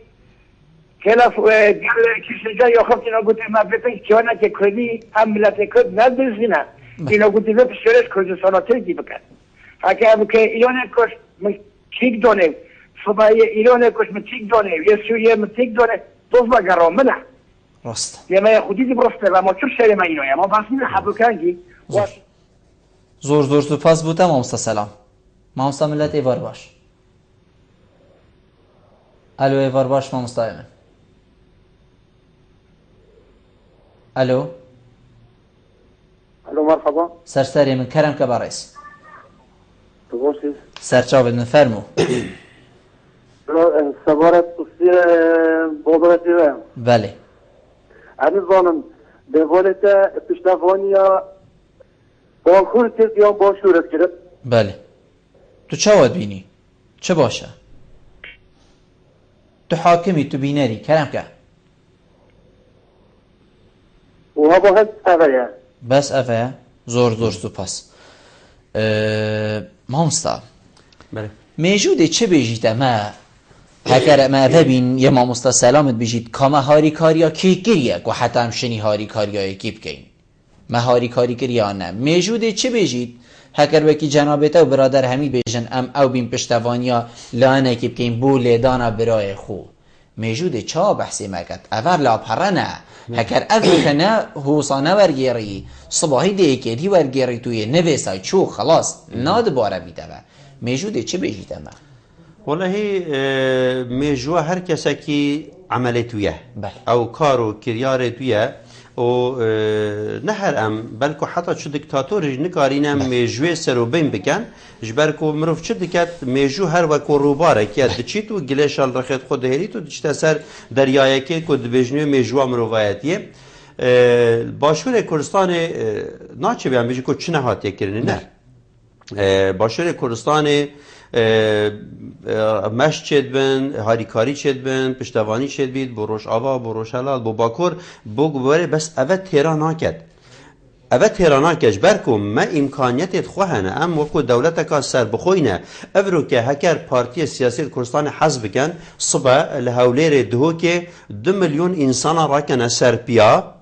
S6: كلا قال كيش جاي ياخذ انا قلت ما بيتي كيانا كردي هم ملت كرد ندزينا انا قلت له بسرعه كردستان تركي بكن هكا بك ایران کوش متیک دونه صبح ایران کوش متیک دونه یه سوریه متیک دونه توز بگرام منه
S1: راست
S6: یه ما خودی دی برسته و ما چه شری ما اینو ما بس نه حبو کنگی
S1: زور سپاس بوده مامستا سلام مامستا ملت ایوار باش الو ایوار باش مامستا ایمن الو
S3: الو مرحبا
S1: سرسری من کرم که برایس
S3: باشید
S1: سرچاو بدن فرمو
S3: سوارت اصلی بابرتی رم
S1: بله
S3: عزیزانم به ولت پشتوانیا با خود کرد یا با شورت کرد
S1: بله تو چه باید بینی؟ چه باشه؟ تو حاکمی تو بینری کرم که
S3: و ها با هست اوه
S1: بس اوه زور سپاس مامستا
S2: بله
S1: میجوده چه بجید ما هکر ما ببین یه مامستا سلامت بجید کاما هاری کاریا کی گریه گو حتی هم شنی هاری کاریا کی بکین ما هاری کاری گریه نه میجوده چه بجید هکر وکی جنابتا و برادر همی بیجن ام او بین پشتوانیا لانه کی بکین بو لیدانا برای خو میجوده چا بحثی مکد اول لا پرنه هکر اول نه حوصانه ورگیری صباحی دیگه دی ورگیری توی نویسای چو خلاص ناد باره بیده و میجوده چه بجیده ما
S2: والله میجوه هر کسی که عملی تویه
S1: بله.
S2: او کارو کریار تویه و نه هر ام بلکه حتی چه دکتاتوری نکارینم میجوه سر و بین بکن جبر کو مروف چه دکت میجو هر وکو روباره که دچی تو گلیشال رخت خود هری تو دچتا سر دریای که کد بجنو میجو مروایتیه باشور کردستان ناچه بیان بیجی کو چنه هاتیه کرنی نه باشور کردستان مشت چید بین هاریکاری چید بین پشتوانی چید بید بروش آوا بروش حلال بو باکور بو گواره بس اوه تیران ناکد اوه تیران ناکد برکو ما امکانیت خوهنه ام وکو دولتکا سر بخوینه افرو که هکر پارتی سیاسی کردستان حزب کن صبح لحولیر دهو که 2 میلیون انسان راکن سر پیا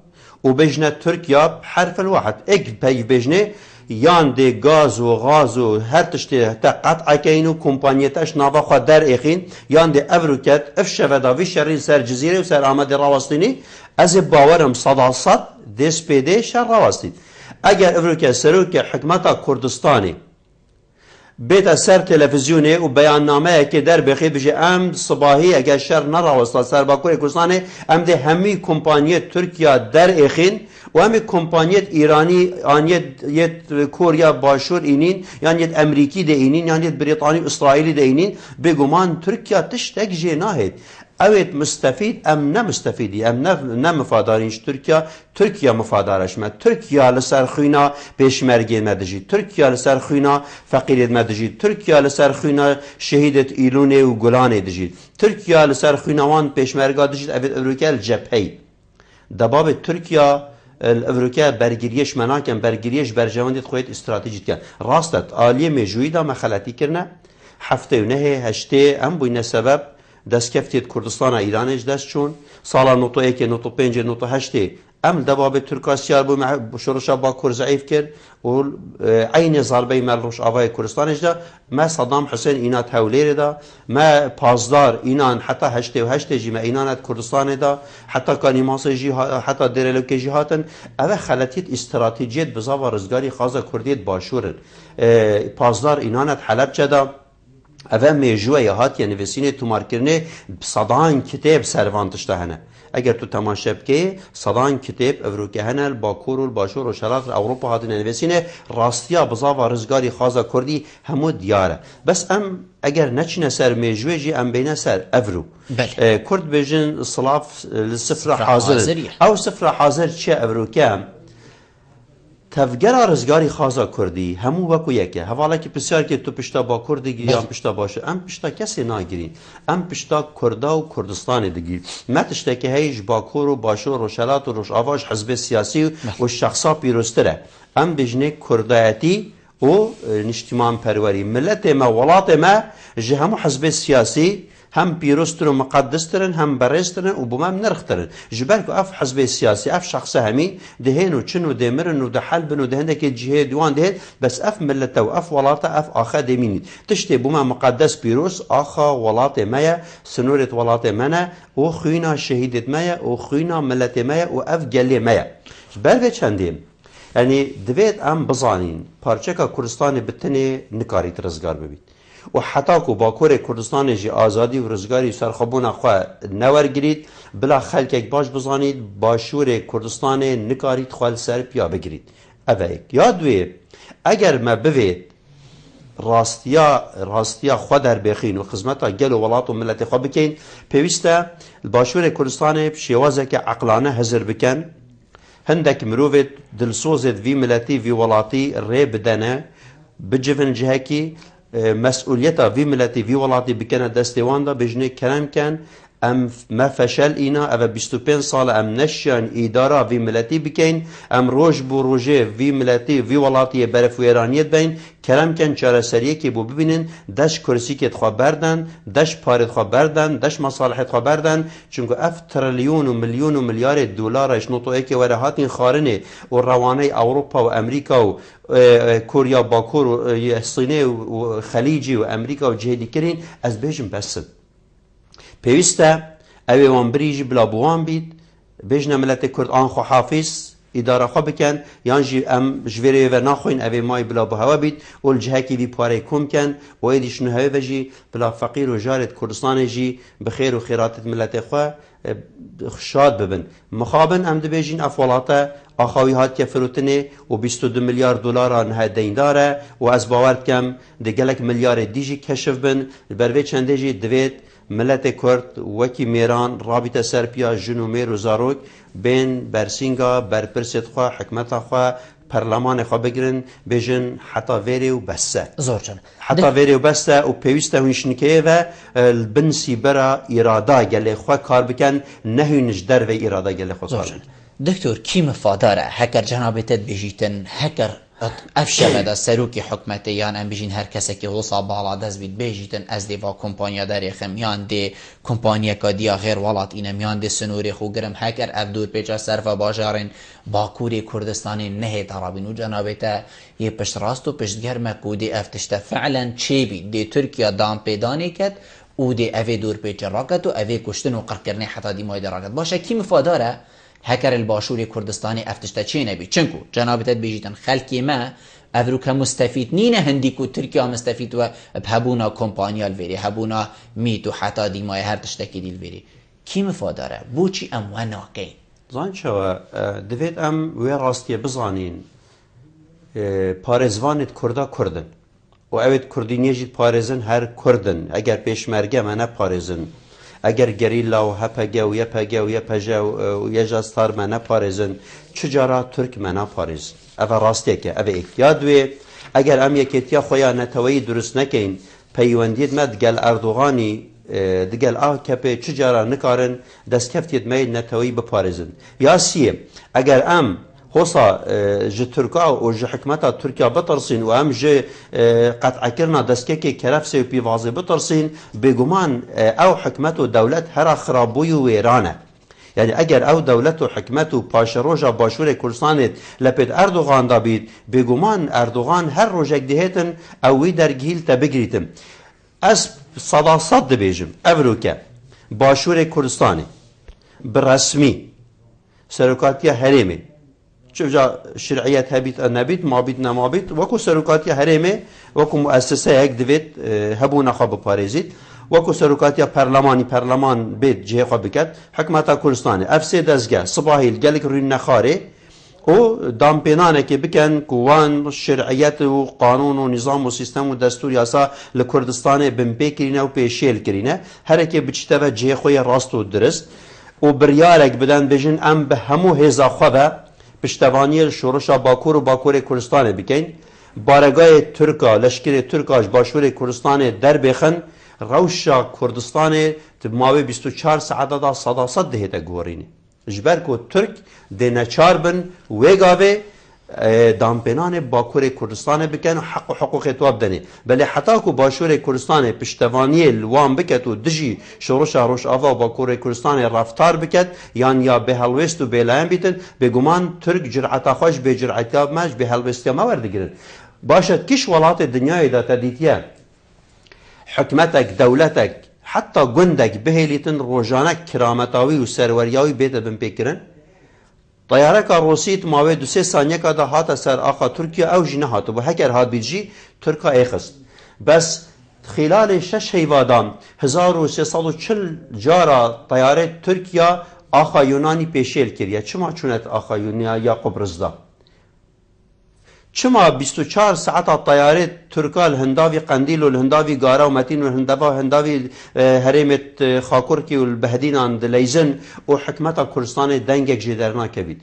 S2: و بجنه ترکیا حرف الواحد اک پی بجنه یان دی گاز و غاز و هر تشتی تا قطع کین و کمپانیتش ناوا خود در اخین یان دی افروکت افشه و داوی شری سر جزیره و سر آمد راوستینی از باورم صد دست پیده شر راوستید اگر افروکت سروک حکمت کردستانی بیت سر تلویزیونه و بیان نامه که در بخی بجه ام صباحی اگر شر نراوستا سر باکور کردستان ام دی همی کمپانیت ترکیا در اخین و همی کمپانیت ایرانی آنیت کوریا باشور اینین یعنی یت امریکی ده اینین یعنی یت بریطانی اسرائیلی ده اینین بگمان ترکیا تشتک جه ناهید اوید مستفید ام نمستفیدی ام نمفادارینش ترکیا مفادارش ما ترکیا لسر خوینا پیشمرگی مدجی ترکیا لسر خوینا فقیرید مدجی ترکیا لسر خوینا شهیدت ایلونه و گلانه دجی ترکیا لسر خوینا وان پیشمرگا دجی اوید اوروکا الجبهی دباب ترکیا الافریقا برگریش مناکم برگریش برجواندید خویت استراتژیک کن راستت عالیه مجوی دا مخالطی کرنه هفته و نه هشته ام بوینه سبب دست کفتید کردستان ایرانش دست چون سالا نوتو 1 نوتو 5 نوتو 8 ام دباب ترکاسیار بو شورشا باکور ضعیف کرد و عین ضربه مال روش آوای کردستانش دا ما صدام حسین اینات هولیر دا ما پازدار اینان حتی 88 جی ما اینانت کردستان دا حتی کانیماس جی حتی درلوک جی هاتن اوه خلطیت استراتژیت بزاوا رزگاری خازا کردیت باشورن پازدار اینانت حلب چدا اوه میجوه هات یعنی وسینه تومار کرنه صدان کتاب سروانتش دهنه اگر تو تماشا بکی صدان کتاب اوروکه هنل باکور و باشور و شرق اوروپا هاتن نویسینه راستیا بزاوا رزگاری خازا کردی همو دیاره بس ام اگر نچنه سر میجوه جی ام بینه سر اورو کرد بجن صلاف لسفر حاضر او سفر حاضر چه اوروکه تفگر رزگاری خازا کردی همو وکو یکه حوالا که بسیار که تو پشتا با کردی گیری هم پشتا باشه ام پشتا کسی ناگیرین ام پشتا کردا و کردستان دیگی متشتا که هیچ باکور و باشور و شلات و روش آواش حزب سیاسی و شخصا پیروستره ام بجنه کردایتی و نشتیمان پروری ملت ما ولات ما جه همو حزب سیاسی هم پیروسترن و مقدسترن هم برسترن و بومم نرخترن جبر که اف حزب سیاسی اف شخص همین دهن و چن و دمرن و دحلبن و دهنده که جهه دوان دهن بس اف ملت و اف ولات اف آخا دمینید تشتی بومم مقدس پیروس آخا ولات مایا سنورت ولات منا و خوینا شهیدت مایا و خوینا ملت مایا و اف گلی مایا جبر به چندیم یعنی دوید ام بزانین پارچکا کردستان بتنه نکاریت رزگار ببید و حتی که باکور کردستان جی آزادی و رزگاری سرخبون خواه نور گرید بلا خلق یک باش بزانید باشور کردستان نکارید خواه سر پیا بگرید اوه ایک یادوی اگر ما بوید راستیا خود در بخین و خدمتا گل و ولات و ملت خواه بکین پیوسته باشور کردستان شیوازه که عقلانه هزر بکن هندک مروفت دلسوزت وی ملتی وی ولاتی ری بدنه بجفن جهکی مسئولیتا وی ملتی وی ولاتی بکنه دستوان دا بجنه کرم کن ام ما فشل اینا او 25 سال ام نشان اداره وی ملتی بکن ام روش بو روژه وی ملتی وی ولاتی برف ویرانیت بین کرم کن چاره سریه که بو ببینن دش کرسی که خواه بردن دش پارت خواه بردن دش مصالحت خواه بردن چونکه اف تریلیون و میلیون و میلیارد دلارش نوتوه که وره هاتین خارنه و روانه اوروپا و امریکا و کوریا باکور و صینه و خلیجی و امریکا و جهدی کرین از بیشم بسد پیوسته اوی وان بریجی بلا بوان بید بیجنه ملت کرد آنخو حافظ اداره خواه بکن یان جی ام جویره و ناخوین اوی مای بلا بهوا بید و الجهکی وی پاره کم کن و ایدیش نهوی و جی بلا فقیر و جارت کردستان جی بخیر و خیراتت ملت خواه شاد ببن مخابن ام دبیجین افوالاتا آخوی هات که فروتنه و 22 میلیارد دلار نه دین داره و از باورد کم دگلک میلیارد دیجی کشف بن بروی چنده جی دوید ملت کرد وکی میران رابطه سرپیا جنومیر و زاروک بین برسینگا برپرست خواه حکمت خواه پرلمان خواه بگیرن بیجن حتی ویری و بسته
S1: زور جان
S2: حتی ویری و بسته و پیوسته هنشنکه و البنسی برا اراده گله خواه کار بکن نهونش در و اراده گله خواه کار بکن
S1: دکتور کی مفاداره هکر جنابتت بیجیتن هکر افشل دا سروکی حکمت یان ام بیجین هر کسی که غصا بالا دست بید بیجیتن از دیوا کمپانیا داری خم یان دی کمپانیا که دیا غیر ولات اینم یان دی سنوری خو گرم هکر افدود پیچا صرف باجارین باکوری کردستانی نه ترابین و جنابتا یه پشت راست و پشت گرمه کودی افتشتا فعلا چی بید دی ترکیا دام پیدانی کد او دی اوی دور پیچا راکت و اوی کشتن و قرق کرنه حتی دی مایده راکت باشه کی مفاداره هکر الباشور کردستانی افتشتا چی نبی چنکو جنابتت بیجیتن خلکی ما افروکا مستفید نینه هندیکو ترکیا مستفید و بهبونا کمپانیال ویری هبونا میتو حتی دیمای هر تشتکی دیل ویری کی مفاداره بوچی ام وناقین
S2: زان شوا دوید ام وی راستیه بزانین پارزوانت کردا کردن و اوید کردینیه جید پارزن هر کردن اگر پیشمرگه منه پارزن اگر گریلا و هپگه و یپگه و یپجه و یجاستار منه پارزن چجارا ترک منه پارزن اوه راستیه که اوه ایک یادوی اگر ام یکیتیا خویا نتوایی درست نکین پیوندید ما دگل اردوغانی دگل کپی چجارا نکارن دست کفتید ما نتوایی بپارزن یا سیه اگر ام خصا ج ترکا و ج حکمتا ترکیا بترسین و هم ج قطع کرنا دسکه که کرفس و پیوازه بترسین بگمان او حکمت و دولت هر خرابوی و ویرانه یعنی اگر او دولت و حکمت و پاشروژا باشور کردستان لپید اردوغان دا بید بگومان اردوغان هر روژک دهیتن اوی درگیل تا بگریتم از صداصد دبیجم افروکه باشور کردستان برسمی سرکاتی هریمی چجا شرعیت هبیت نبیت مابیت نمابیت وکو سرکاتی هریمی وکو مؤسسه یک دوید هبو نخواب پارێزیت وەکو سەرۆکاتیە پەرلەمان بێت جێخوا بکات حکومەتا کوردستانی ئەف سێ دەستگا سباهیل gelek ڕووی نەخارێ و دامپێنانێکی بکەن کووان شرعیەت و قانون و نظام و سیستم و دەستور یاسا لە کوردستانê بنپێکردینە و پێشێلکردینە هەرێکێ بچتەبە جێخۆی ڕاست و درست و بڕیارێک بدەن بێژن ئەم بە هەموو هێزا خوا بە پشتەوانیە شۆڕشا باکوور و باکوورê کوردستانê بکەین بارگای تورکا لەشکرê تورکاش باشوورê کوردستانê دەربێخن روشا کردستان ماوی 24 ساعت دا صداصد دهیتا گورینی جبر کو ترک دینچار بن ویگاوه دامپنان باکور کردستان بکن و حق و حقوق تواب دنی بله حتی کو باشور کردستان پشتوانی الوان بکت و دجی شورش روش آوا و باکور کردستان رفتار بکت یا به هلوست و بیلایم بیتن بگمان ترک جرعتا خوش به جرعتا ماش به هلوستی ما وردگیرن باشد کش ولات دنیای دا تدیتیه حکمتك دولتك حتى گندك بهيليتن روجانك كرامتاوي و سرورياوي بيت بن بكرن طيارك روسيت ماوي دو سه ثانيه كدا هات سر اخا تركيا او جنه هات و هكر هات بيجي تركا ايخست بس خلال 6 هيوادان 1340 جارا طياره تركيا اخا يوناني پیشل كريا چما چونت اخا يونانيا يا قبرصدا چما 24 ساعت طیاره ترکال هنداوی قندیل و هنداوی گارا و متین و هنداوی هریمت خاکورکی و بهدینان دلیزن و حکمت کردستان دنگک جدرنا کبید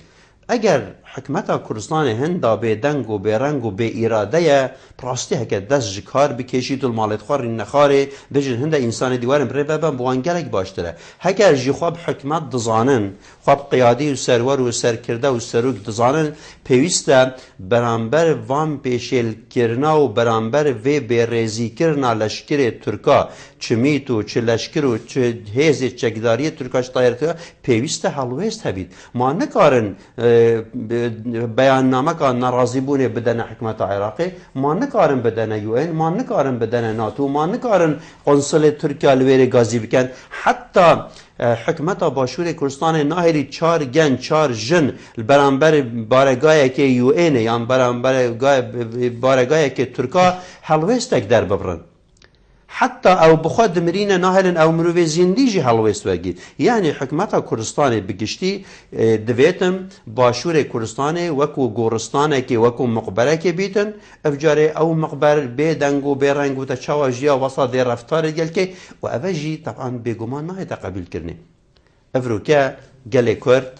S2: اگر حکمت کردستان هندا به دنگ و به رنگ و به اراده پراستی هک دست جکار بکشید و مالت خور نخاره بجن هندا انسان دیوارم بره بابا بوانگرک باشتره هکر جی خواب حکمت دزانن خواب قیادی و سرور و سرکرده و سروک دزانن پیوسته برانبر وام پیشل کرنا و برانبر و برزی کرنا لشکر ترکا چمیت و چه لشکر و چه هیز چکداری ترکاش طایرت پیوسته حلوست هبید ما نکارن بیاننامه که ناراضی بونه بدن حکمت عراقی ما نکارن بدن UN ما نکارن بدن ناتو ما نکارن قنصل ترکیه لویر گازی بکن حتی حکمت باشور کردستان ناهری 4 گن 4 جن برانبر بارگاهی که UN یا برانبر بارگاهی که ترکا حلوستک در ببرن حتى او بخود مرينا ناهلن او مروي زنديجي هلوست وگید يعني حكمتا كردستان بگشتي دويتم باشور كردستان وكو گورستان كي وكو مقبره كي بيتن افجاري او مقبر بيدنگو بيرنگو تا چواجيا وسط دي رفتار ديال كي و افجي طبعا بيگمان ما تقبل كرني افروكا گله كرد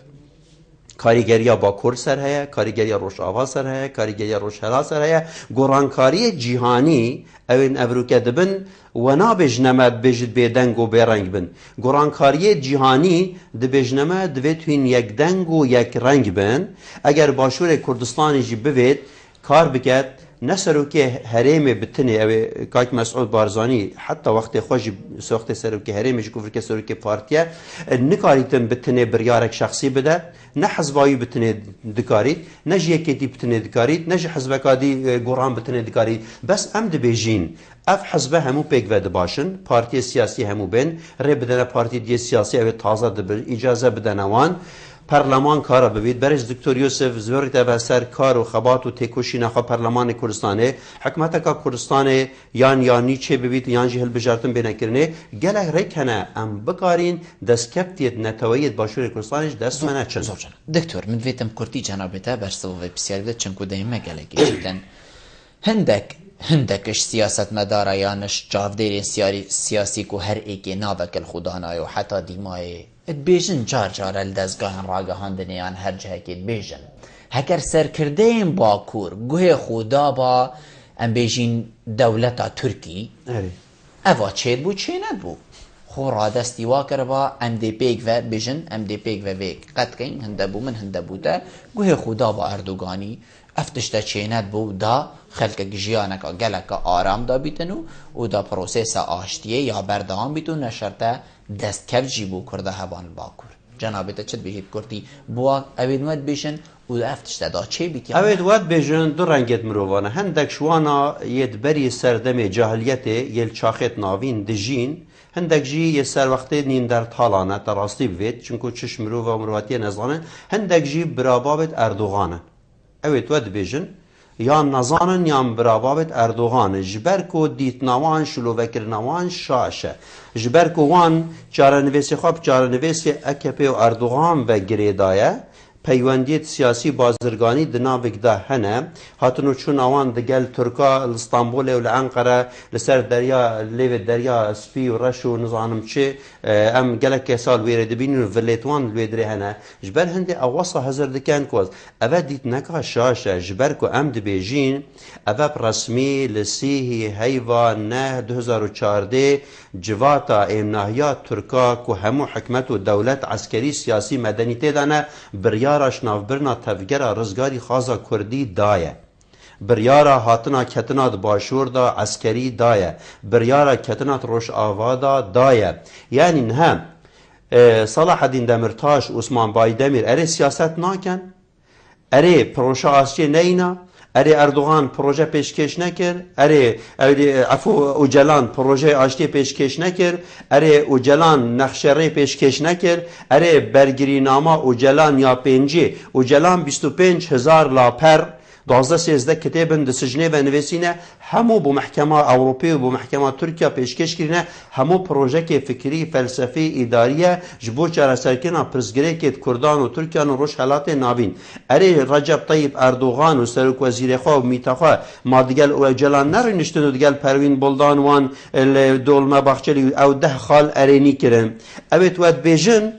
S2: کاریگریا با کور سر هيا کاریگریا روش آوا سر هيا کاریگریا روش هلا سر هيا گورانکاری جهانی اوین افروکه دبن و نابجنمه بجد بیدنگ و بیرنگ بن گورانکاری جهانی دبجنمه دویتوین یک دنگ و یک رنگ بن اگر باشور کردستانی جی بوید کار بکد نسروکی هرم بتنی او کاک مسعود بارزانی حتی وقت خوش سوخت سروکی هرمش گفت که سروکی پارتیه نکاریتن بتنی بریارک شخصی بده نه حزبایی بتنی دکاری نه جیکتی بتنی دکاری نه حزبکادی گوران بتنی دکاری بس ام دبیجین اف حزبه همو پیک ود باشن پارتی سیاسی همو بین ری بدن پارتی دی سیاسی او تازه دبر اجازه بدن وان پارلمان کارا ببید برش دکتر یوسف زوریت به سر کار و خبات و تکوشی نخوا پارلمان کردستانه حکمت کا کردستانه یانی چه ببید یان جهل بجارتن بنکرنه گله ریکنه ام بکارین دستکپتیت نتویت باشور کردستانش دست منه چن
S1: دکتر من ویتم کردی جنابته برسو و بسیاری چنکو دیمه گله گیشتن هندکش سیاست مداره یانش جاودیر سیاسی کو هر ایکی نابکل خدانای و حتی دیمای بیژن جار الدزگاه راگهاندنیان هر جه که بیژن هکر سرکردین باکور گوه خدا با ام بیژین دولتا ترکی اوا چید بو چه ند بو خو را دستی واکر با ام دی پیگ و بیژن ام دی پیگ و ویگ قد کن هنده بو من هنده بو ده گوه خدا با اردوگانی افتشتا چه ند بو دا خلق جیانکا گلکا آرام دا بیتنو و دا پروسیس آشتیه یا بردهان بیتون نشرته دست کف جیبو کرده هبان باکور جنابێتە چت بهێت کورتی بووە ئەوێت وەت بێژن و ئەفتشتەدا چێ بیتی
S2: ئەوێت وات بێژن دوو ڕەنگێت مرۆڤانە هەندێک شوانە یەتبەری سەردەمێ جاهلیەتێ یەل چاخێت ناوین دژین هەندێک ژی یە سەروەختێ نیندەرتاڵانە تە ڕاستی بێت چونکو چش مرۆڤ و مرۆڤەتیە نەزانن هەندێک ژی برابابێت ئەردوغانە ئەوێت وەت بێژن یان نەزانن یان برابابێت ئەردوغانە ji ber ku dîtnawan şilovekirinawan şaş e ji ber ku wan çarenivêsê xwe bi çarenivêsê EKP û Erdogan ve girêdaye peywendiyet siyasî bazirganî di navek de hene hatin û çûna wan digel Tirka li Stenbolê û li Enqere li ser derya lêvê derya spî û reş û nizanim çê em gelekê sal wêrê dibînin û vilêt wan li wê dirê hene ji ber hindê ew wesa hezir dikin ku ev dîtneka şaş e ji ber ku em dibêjin ev resmî li sîhî heyva neh 2014 civata êmnahiya Tirka ku hemû hikmet û dewlet eskerî siyasî medenîtê de ne biryara şnavbirna tevgera rizgarî xaza Kurdî daye biryara hatina ketina di başûr da eskerî daye biryara ketina Rojava da daye yanî niha Salaheddîn Demirtaş Osman Baydemîr erê siyaset nakin erê proje asçê neyîna erê Erdogan proje pêşkêş nekir erê Efû Öcalan proje aştê pêşkêş nekir erê Öcalan nexşerê pêşkêş nekir erê bergirînama Öcalan ya pêncî Öcalan 25,000 laper 12-13 kitêbin di sijnê ve nivîsîne hemû bu mehkema Ewropî û bu mehkema Tirkiye pêşkêş kirine hemû projekê fikrî felsefî îdariye ji bo çareserkirina pirsgirêkê Kurdan û Tirkiyan û Rojhelatê navîn erê Recep Tayyip Erdogan û Serokvezîrê xwe û mîta xwe ma digel Öcalan nerîniştin û digel Pervîn Boldan wan li Dolmabahçelî ew 10 xal erênî kirin evê tu bêjin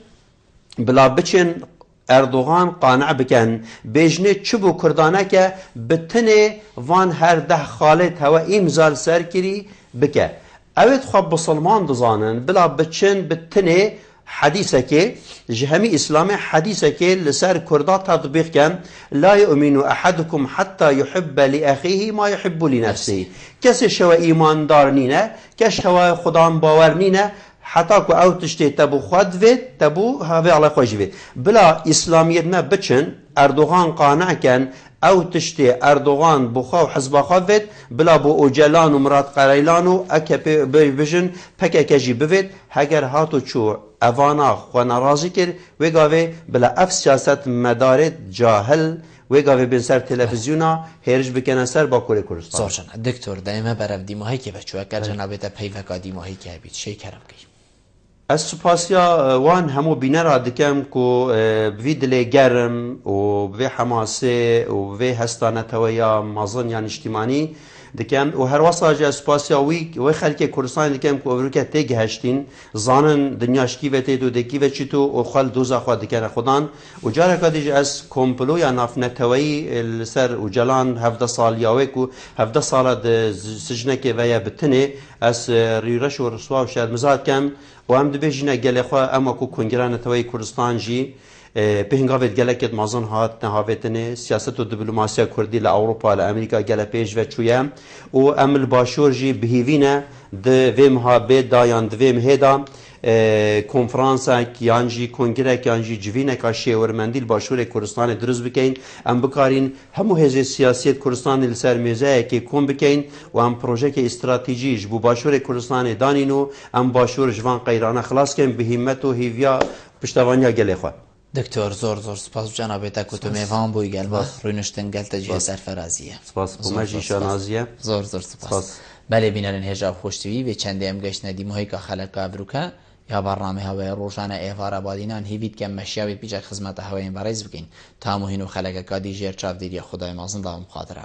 S2: bila biçin Erdogan qanaዕ bikin bêjinê çi bû Kurdaneke bi tinê van her 10 xalet hewe îmzal serkirî bike evê xwe bisilman dizanin bila biçin bi tinê حديثك جهمي إسلامي حديثك لسر كردا تطبيق كان لا يؤمن أحدكم حتى يحب لأخيه ما يحب لنفسه كس شوا إيمان دار نينا كشوا خدام باور نينا حتى كو او تشتي تبو خود فيت تبو هاوي على خوش فيت بلا إسلاميت ما بچن أردوغان قانع كان او تشتي أردوغان بخوا وحزب خافت بلا بو أوجلان ومرات قريلان أكا بيجن بكا كجي بفت هجر هاتو چو اوانا خوانا رازي كر ويقاوي بلا اف سياست مدارت جاهل ويقاوي بنسر تلفزيونا هيرج بكنا سر باكوري كردستان
S1: زورجان دكتور دائما برف ديماهي كي بچو اگر جنابتا پیوکا ديماهي كي هبيت شي كرم كي
S2: از سپاسیا وان همو بینر دکم کو بوی دلی گرم و بوی حماسه و بوی هستانه تویا مازن یان اجتماعی دکم و هر واسه جا سپاسیا وی خلک کردستان دکم کو اوروکه تگ هشتین زانن دنیاش کی وته دو دکی و چیتو او خال دوزا خو دکن خودان و جاره کدی از کمپلو یا نافنه توی سر و جلان 17 سال یاوی کو 17 سال د سجنه کې ویا بتنه از ریرش و رسوا و شاد مزاد کم و هم دبیجینه گله خو اما کو کنگران توی کردستان جی به هنگاوت گله کت مازن هات نهاوتنه سیاست و دیپلماسی کردی ل اروپا ل امریکا گله پیش و چویم و امل باشور جی بهیوینه د ویم ها به دایان د ویم هدا کنفرانسا کیانجی کنگره کیانجی جوینه کاشی ورمندیل باشور کردستان درز بکین ام بکارین همو هزه سیاست کردستان لسر میزه که کم بکین و ام پروژه که استراتژیش بو باشور کردستان دانینو ام باشور جوان قیرانه خلاص کن به همت و هیویا پشتوانیا گله خو
S1: دکتر زور سپاس جنابتا که تو میوان بوی گل و روینشتن گل تجیه سرفرازیه
S2: سپاس بومجی شانازیه
S1: زور سپاس بله بینرین هجاب خوشتوی و چنده ام گشت ندی محی که خلق ابروکه یا برنامه هوای روزانه ایوارا بادینان هیوید که مشیاوید بیجا خدمت هوای برایز بگین تا مهینو خلق کادی جیر چاف دیدی خدای مازن دام خاطره